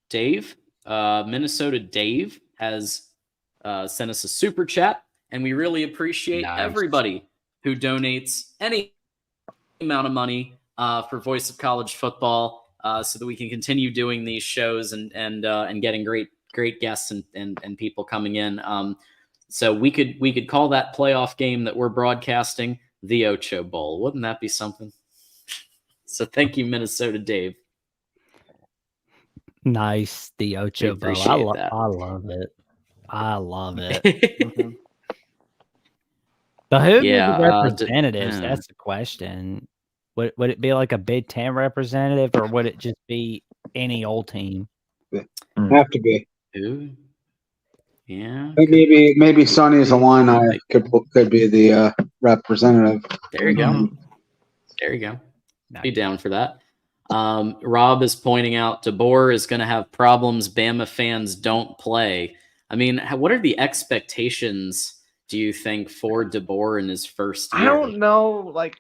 Dave, Minnesota Dave has sent us a super chat, and we really appreciate everybody who donates any amount of money for Voice of College Football, so that we can continue doing these shows and getting great guests and people coming in. So we could call that playoff game that we're broadcasting the Ocho Bowl. Wouldn't that be something? So thank you, Minnesota Dave. Nice, the Ocho Bowl. I love it. I love it. But who are the representatives? That's the question. Would it be like a Big Ten representative, or would it just be any old team? Have to be. Ooh. Yeah. Maybe Sonny's Illini could be the representative. There you go. There you go. Be down for that. Rob is pointing out DeBoer is going to have problems. Bama fans don't play. I mean, what are the expectations, do you think, for DeBoer in his first year? I don't know, like,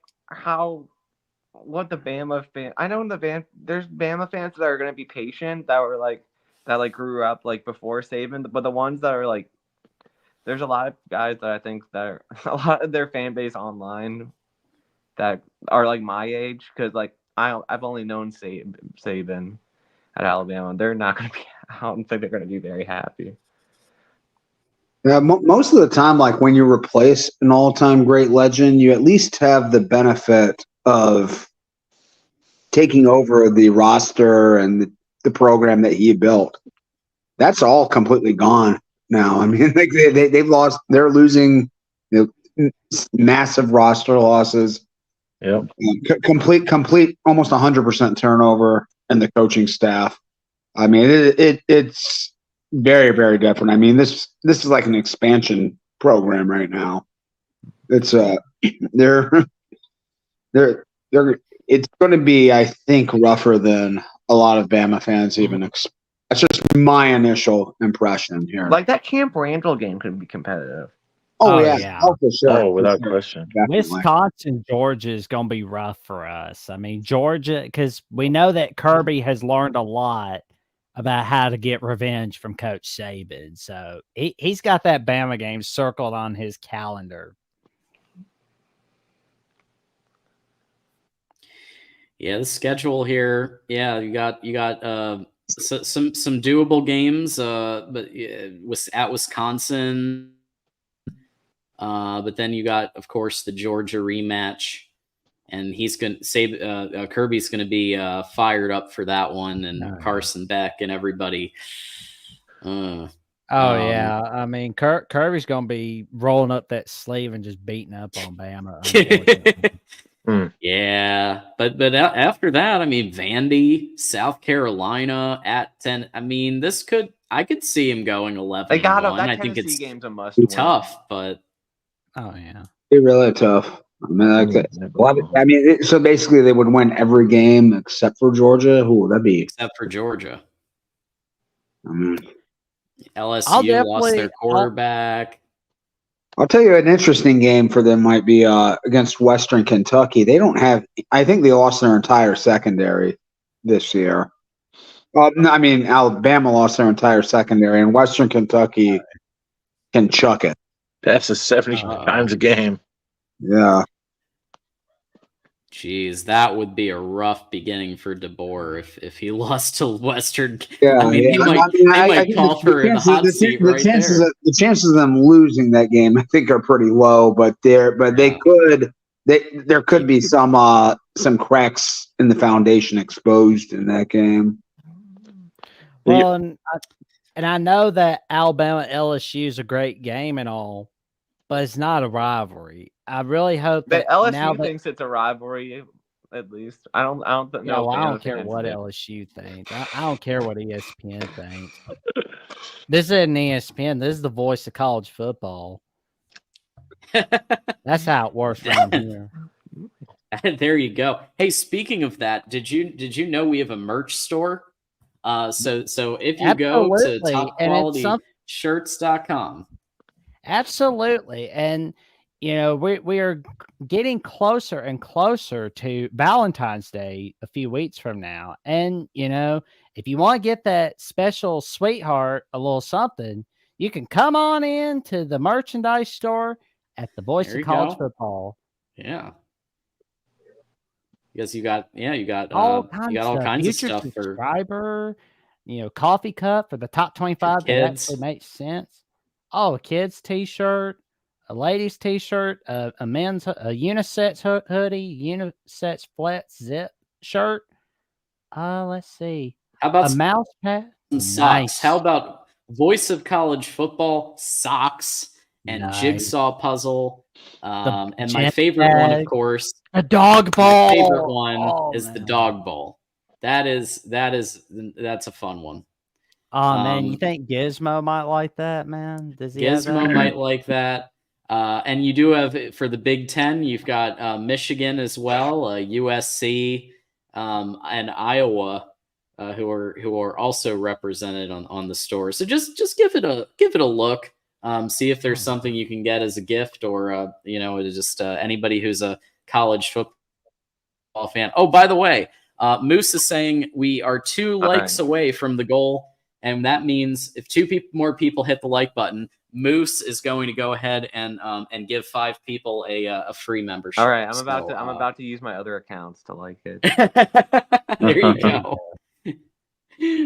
what the Bama fan. I know there's Bama fans that are going to be patient, that grew up like before Saban, but the ones that are like, there's a lot of guys that I think that are a lot of their fan base online that are like my age, because like I've only known Saban at Alabama. They're not going to be. I don't think they're going to be very happy. Yeah, most of the time, like when you replace an all-time great legend, you at least have the benefit of taking over the roster and the program that he built. That's all completely gone now. I mean, like they've lost. They're losing massive roster losses. Yep. Complete, almost 100% turnover in the coaching staff. I mean, it's very, very different. I mean, this is like an expansion program right now. It's they're it's going to be, I think, rougher than a lot of Bama fans even expect. That's just my initial impression here. Like that Camp Randall game could be competitive. Oh yeah. Oh, for sure. Oh, without question. Definitely. Wisconsin, Georgia is going to be rough for us. I mean, Georgia, because we know that Kirby has learned a lot about how to get revenge from Coach Saban. So he's got that Bama game circled on his calendar. Yeah, the schedule here. Yeah, you got some doable games, but was at Wisconsin. But then you got, of course, the Georgia rematch, and he's going to say Kirby's going to be fired up for that one, and Carson Beck and everybody. Yeah, I mean, Kirby's going to be rolling up that sleeve and just beating up on Bama. Yeah, but after that, I mean, Vandy, South Carolina at 10. I mean, I could see him going 11. They got that I think it's game's a must win. Tough, but they're really tough. I mean, so basically, they would win every game except for Georgia. Who would that be? Except for Georgia. I mean, LSU lost their quarterback. I'll tell you an interesting game for them might be against Western Kentucky. They don't have – I think they lost their entire secondary this year. No, I mean, Alabama lost their entire secondary, and Western Kentucky can chuck it. That's a 70 times a game. Yeah. Jeez, that would be a rough beginning for DeBoer if he lost to Western. Yeah, I mean, he might call for the hot seat right there. The chances of them losing that game, I think, are pretty low. But there could be some cracks in the foundation exposed in that game. Well, and I know that Alabama LSU is a great game and all, but it's not a rivalry. I really hope that LSU thinks it's a rivalry. At least I don't know. No, I don't care what LSU thinks. I don't care what ESPN thinks. This isn't ESPN. This is the voice of college football. That's how it works around here. There you go. Hey, speaking of that, did you know we have a merch store? So if you go to topqualityshirts.com. Absolutely. And we are getting closer and closer to Valentine's Day a few weeks from now. And, if you want to get that special sweetheart a little something, you can come on in to the merchandise store at the Voice of College Football. Yeah. Because you got all kinds of stuff for subscriber, coffee cup for the top 25 that actually makes sense. Oh, a kid's t-shirt, a ladies t-shirt, a unisex hoodie, unisex flat zip shirt. Let's see. How about a mouse pad? Socks. Nice. How about Voice of College Football socks and Nice. jigsaw puzzle. And my gym favorite one, of bag. course, A dog bowl. my favorite one is the man. dog bowl. That's a fun one. Oh man, you think Gizmo might like that, man? Does he have Gizmo that? might like that. And you do have, for the Big Ten, you've got Michigan as well, USC, and Iowa, who are also represented on the store. So just give it a look. See if there's something you can get as a gift, or just anybody who's a college football fan. Oh, by the way, Moose is saying we are 2 likes away from the goal. And that means if 2 more people hit the like button, Moose is going to go ahead and give 5 people a free membership. All right, I'm about to use my other accounts to like it. There you go.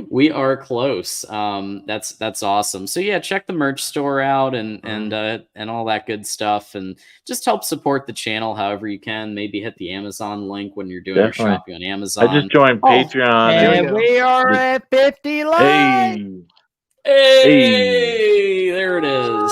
We are close. That's awesome. So yeah, check the merch store out and all that good stuff, and just help support the channel however you can. Maybe hit the Amazon link when you're doing your shopping on Amazon. I just joined Patreon. And we are at 50 likes. Hey, there it is.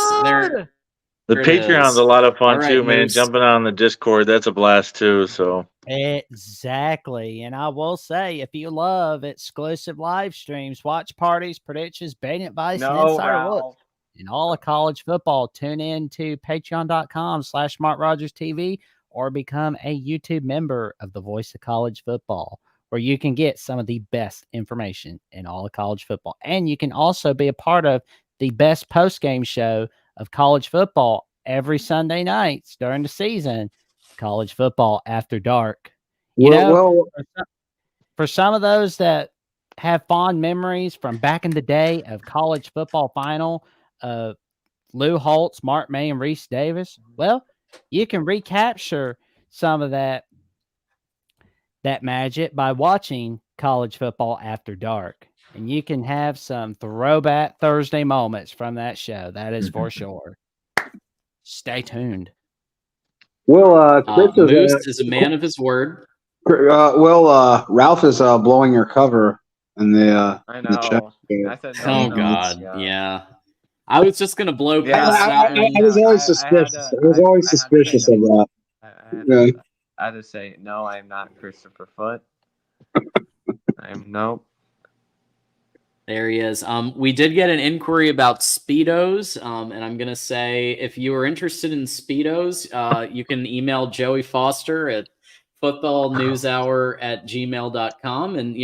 The Patreon's a lot of fun too, man. Moose. Jumping on the Discord, that's a blast too. So Exactly. And I will say, if you love exclusive live streams, watch parties, predictions, betting advice, and insider looks in all of college football, tune in to patreon.com/MarkRogersTV or become a YouTube member of the Voice of College Football, where you can get some of the best information in all of college football. And you can also be a part of the best post-game show of college football every Sunday nights during the season, College Football After Dark. For some of those that have fond memories from back in the day of college football final of Lou Holtz, Mark May, and Reese Davis, well, you can recapture some of that magic by watching College Football After Dark. And you can have some throwback Thursday moments from that show. That is for sure. Stay tuned. Chris Moose is a man of his word. Ralph is blowing your cover in the. I know. I said no. Oh God, yeah. I was just gonna blow past I was always suspicious. I was always suspicious of that. I had to say no. I am not Christopher Foote. Nope. There he is. We did get an inquiry about Speedos, and I'm going to say if you are interested in Speedos, you can email Joey Foster at footballnewshour@gmail.com, and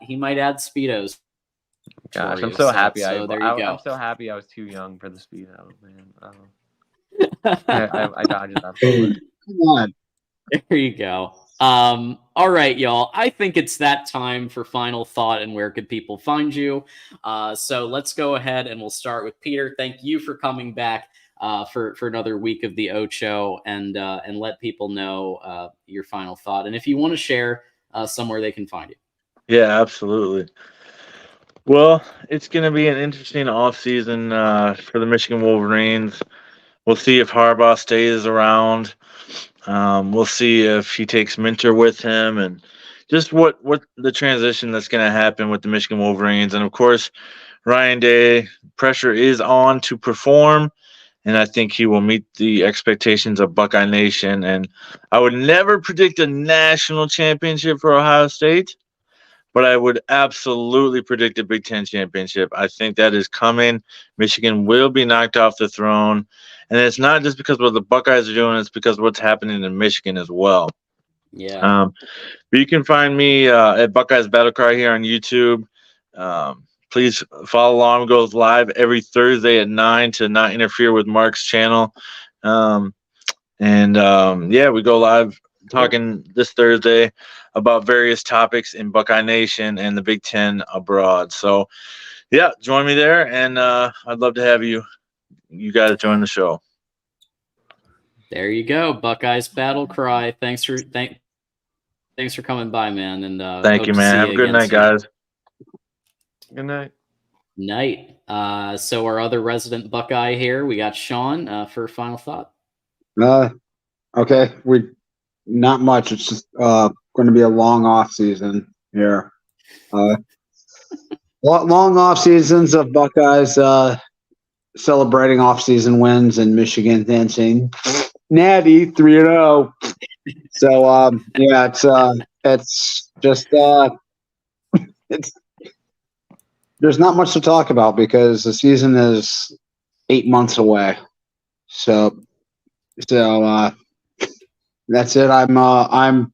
he might add Speedos. Gosh, I'm so happy. There you go. I'm so happy I was too young for the Speedo, man. I dodged that bullet. Come on. There you go. All right, y'all. I think it's that time for final thought and where could people find you. So let's go ahead and we'll start with Peter. Thank you for coming back for another week of the Ocho, and let people know your final thought. And if you want to share somewhere they can find you. Yeah, absolutely. Well, it's going to be an interesting offseason for the Michigan Wolverines. We'll see if Harbaugh stays around. We'll see if he takes Minter with him, and just what the transition that's going to happen with the Michigan Wolverines. And, of course, Ryan Day, pressure is on to perform, and I think he will meet the expectations of Buckeye Nation. And I would never predict a national championship for Ohio State, but I would absolutely predict a Big Ten championship. I think that is coming. Michigan will be knocked off the throne. And it's not just because of what the Buckeyes are doing, it's because of what's happening in Michigan as well. Yeah. But you can find me at Buckeyes Battle Cry here on YouTube. Please follow along. It goes live every Thursday at 9 to not interfere with Mark's channel. We go live talking this Thursday about various topics in Buckeye Nation and the Big Ten abroad. So, yeah, join me there, and I'd love to have you guys join the show. There you go, Buckeyes Battle Cry. Thanks for coming by, man. And thank you, man. Have a good night, guys. Good night. Night. So our other resident Buckeye here, we got Sean for final thought. Okay, not much. It's just going to be a long off season here. Long off seasons of Buckeyes. celebrating offseason wins and Michigan then saying, Natty 3-0. So yeah, it's just it's there's not much to talk about because the season is 8 months away. So that's it. I'm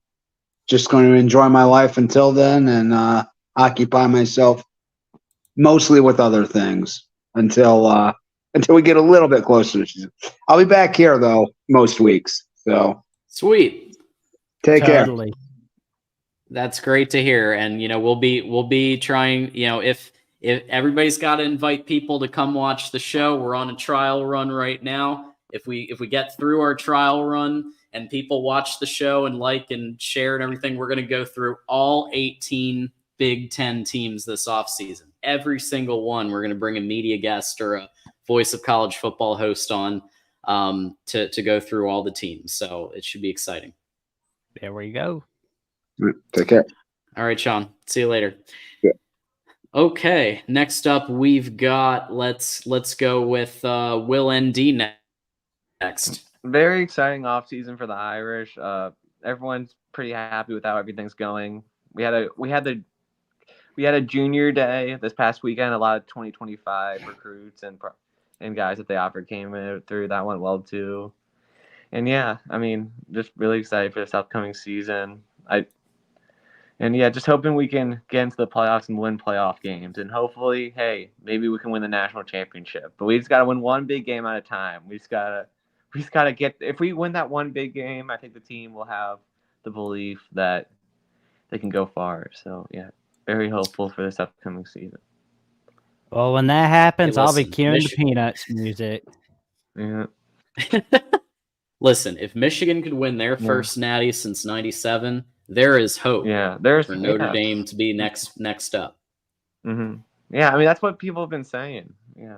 just going to enjoy my life until then and occupy myself mostly with other things until we get a little bit closer to the season. I'll be back here though most weeks. So Sweet. take care. That's great to hear. And we'll be trying, if everybody's got to invite people to come watch the show. We're on a trial run right now. If we get through our trial run and people watch the show and like and share and everything, we're going to go through all 18 Big Ten teams this offseason. Every single one, we're going to bring a media guest or a Voice of College Football host on to go through all the teams. So it should be exciting. There we go. Take care. All right, Sean. See you later. Yeah. Okay. Next up, we've got let's go with Will ND next. Very exciting offseason for the Irish. Everyone's pretty happy with how everything's going. We had a junior day this past weekend. A lot of 2025 recruits and guys that they offered came in through. That went well too. And yeah, I mean, just really excited for this upcoming season. Just hoping we can get into the playoffs and win playoff games. And hopefully, hey, maybe we can win the national championship. But we just got to win one big game at a time. We just gotta get. If we win that one big game, I think the team will have the belief that they can go far. So yeah, very hopeful for this upcoming season. Well, when that happens, Hey, I'll be listen, cueing the Peanuts music. Yeah. Listen, if Michigan could win their first natty since '97, there is hope. Yeah, there's for Notre Dame to be next up. Mm-hmm. Yeah, I mean that's what people have been saying. Yeah,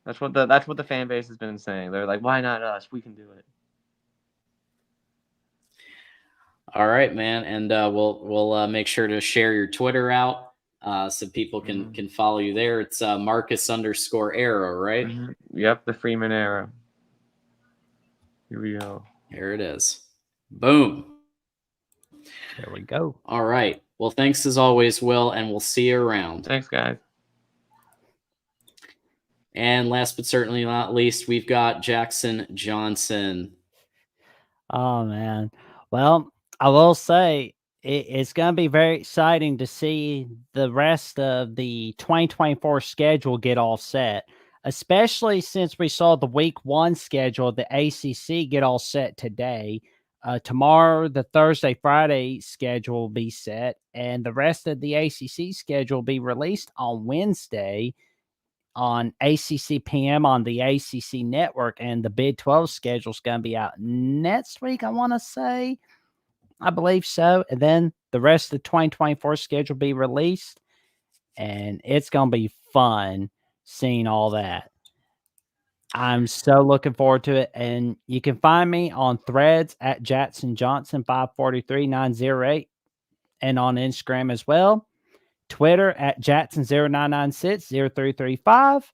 that's what the fan base has been saying. They're like, why not us? We can do it. All right, man, and we'll make sure to share your Twitter out so people can follow you there. It's Marcus_Arrow, right? Mm-hmm. Yep, the Freeman era. Here we go. Here it is. Boom. There we go. All right. Well, thanks as always, Will, and we'll see you around. Thanks, guys. And last but certainly not least, we've got Jackson Johnson. Oh, man. Well, I will say it's going to be very exciting to see the rest of the 2024 schedule get all set, especially since we saw the week 1 schedule, the ACC get all set today. Tomorrow, the Thursday, Friday schedule will be set, and the rest of the ACC schedule will be released on Wednesday on ACC PM on the ACC network, and the Big 12 schedule is going to be out next week, I want to say. I believe so. And then the rest of the 2024 schedule will be released, and it's going to be fun seeing all that. I'm so looking forward to it. And you can find me on Threads at Jackson Johnson 543908 and on Instagram as well. Twitter at Jackson09960335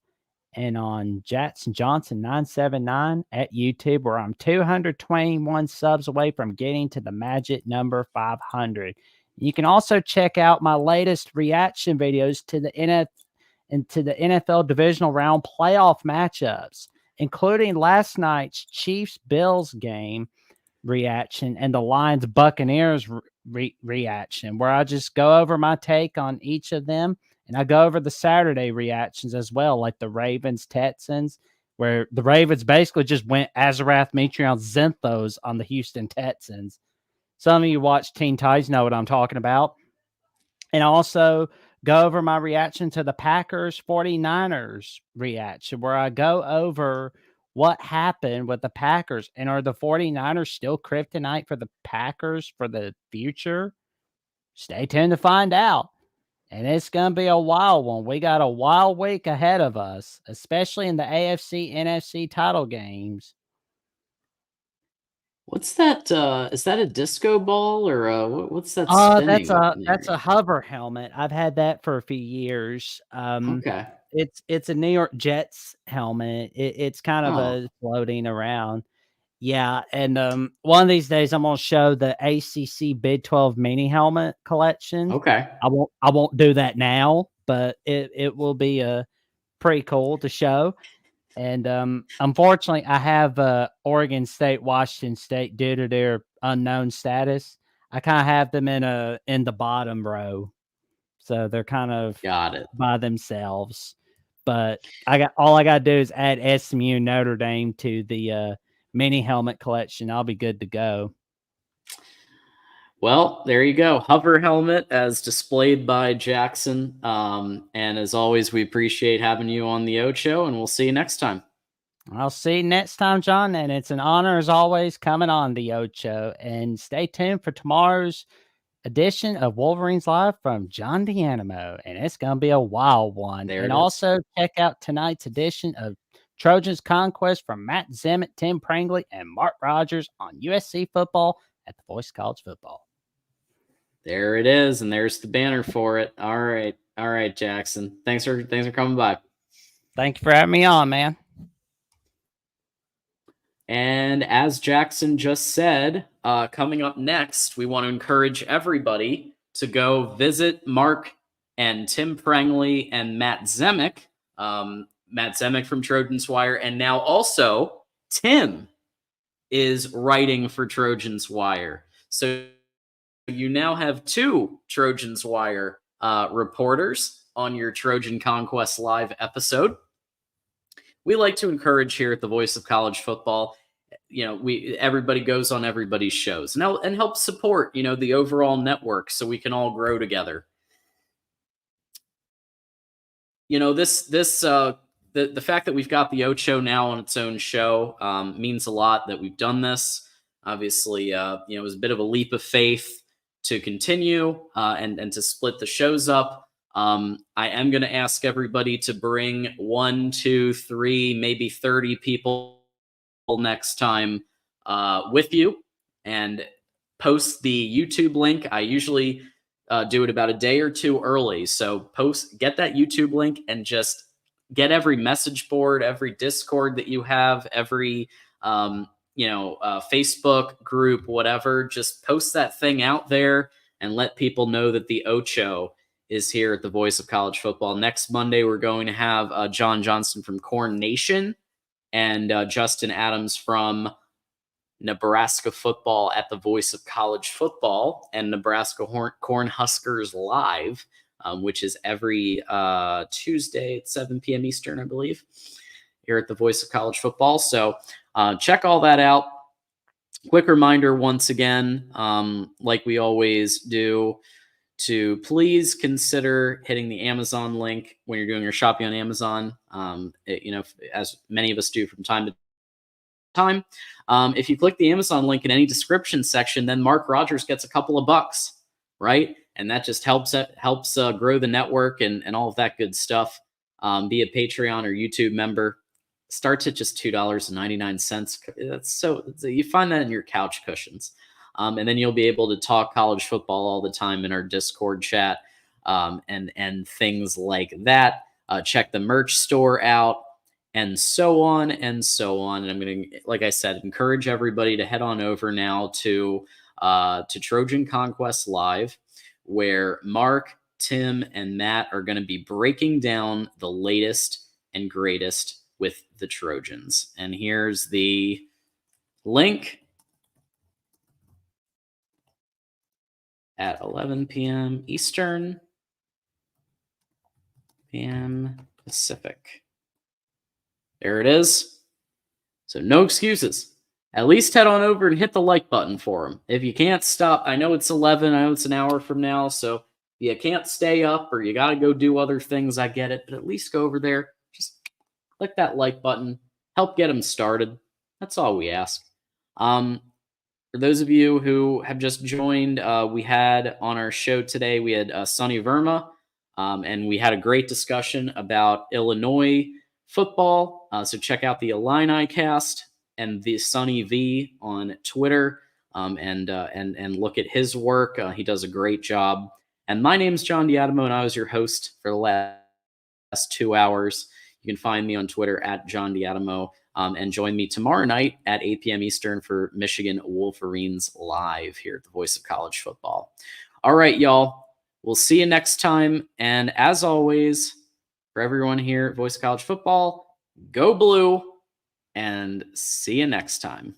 and on Jackson Johnson 979 at YouTube, where I'm 221 subs away from getting to the magic number 500. You can also check out my latest reaction videos to the NFL divisional round playoff matchups, including last night's Chiefs-Bills game reaction and the Lions-Buccaneers reaction, where I just go over my take on each of them, and I go over the Saturday reactions as well, like the Ravens-Texans, where the Ravens basically just went Azarath Mitrion Zenthos on the Houston Texans. Some of you watch Teen Titans know what I'm talking about. And also go over my reaction to the Packers 49ers reaction, where I go over what happened with the Packers, and are the 49ers still kryptonite for the Packers for the future? Stay tuned to find out. And it's going to be a wild one. We got a wild week ahead of us, especially in the AFC, NFC title games. What's that? Is that a disco ball or what's that spinning? That's a hover helmet. I've had that for a few years. Okay. it's a New York Jets helmet. It's kind of a floating around. Yeah, and one of these days I'm gonna show the ACC Big 12 mini helmet collection. Okay. I won't do that now, but it will be pretty cool to show. And unfortunately, I have Oregon State, Washington State due to their unknown status. I kind of have them in the bottom row, so they're kind of Got it. by themselves. But all I got to do is add SMU Notre Dame to the mini helmet collection. I'll be good to go. Well, there you go. Hover helmet as displayed by Jackson. And as always, we appreciate having you on the Ocho, and we'll see you next time. I'll see you next time, John. And it's an honor, as always, coming on the Ocho. And stay tuned for tomorrow's edition of Wolverines Live from John D'Animo. And it's going to be a wild one. There and it is. Also check out tonight's edition of Trojans Conquest from Matt Zemet, Tim Prangley, and Mark Rogers on USC football at the Voice of College Football. There it is, and there's the banner for it. All right, Jackson. Thanks for coming by. Thank you for having me on, man. And as Jackson just said, coming up next, we want to encourage everybody to go visit Mark and Tim Prangley and Matt Zemek. Matt Zemek from Trojans Wire, and now also Tim is writing for Trojans Wire. So you now have 2 Trojans Wire reporters on your Trojan Conquest Live episode. We like to encourage here at the Voice of College Football, everybody goes on everybody's shows and help support, the overall network so we can all grow together. The fact that we've got the Ocho now on its own show means a lot that we've done this. Obviously, it was a bit of a leap of faith to continue and to split the shows up. I am going to ask everybody to bring 1, 2, 3, maybe 30 people next time with you and post the YouTube link. I usually do it about a day or 2 early. So get that YouTube link and just get every message board, every Discord that you have, every Facebook group, whatever, just post that thing out there and let people know that the Ocho is here at the Voice of College Football. Next Monday, we're going to have John Johnston from Corn Nation and Justin Adams from Nebraska Football at the Voice of College Football and Nebraska Cornhuskers Live, which is every Tuesday at 7 p.m. Eastern, I believe, here at the Voice of College Football. So check all that out. Quick reminder once again, like we always do, to please consider hitting the Amazon link when you're doing your shopping on Amazon. As many of us do from time to time. If you click the Amazon link in any description section, then Mark Rogers gets a couple of bucks, right? And that just helps grow the network and all of that good stuff. Be a Patreon or YouTube member. Starts at just $2.99. That's so you find that in your couch cushions. And then you'll be able to talk college football all the time in our Discord chat and things like that. Check the merch store out and so on and so on. And I'm going to, like I said, encourage everybody to head on over now to Trojan Conquest Live, where Mark, Tim, and Matt are going to be breaking down the latest and greatest with the Trojans. And here's the link. At 11 p.m. Eastern, p.m. Pacific. There it is. So no excuses. At least head on over and hit the like button for them. If you can't stop, I know it's 11, I know it's an hour from now, so you can't stay up or you got to go do other things, I get it, but at least go over there, just click that like button, help get them started. That's all we ask. For those of you who have just joined, we had on our show today, we had Sonny Verma, and we had a great discussion about Illinois football. So check out the Illini cast and the Sonny V on Twitter, and look at his work. He does a great job. And my name's John D'Adamo, and I was your host for the last 2 hours. You can find me on Twitter at John Diadamo, and join me tomorrow night at 8 p.m. Eastern for Michigan Wolverines Live here at the Voice of College Football. All right, y'all. We'll see you next time. And as always, for everyone here at Voice of College Football, go blue, and see you next time.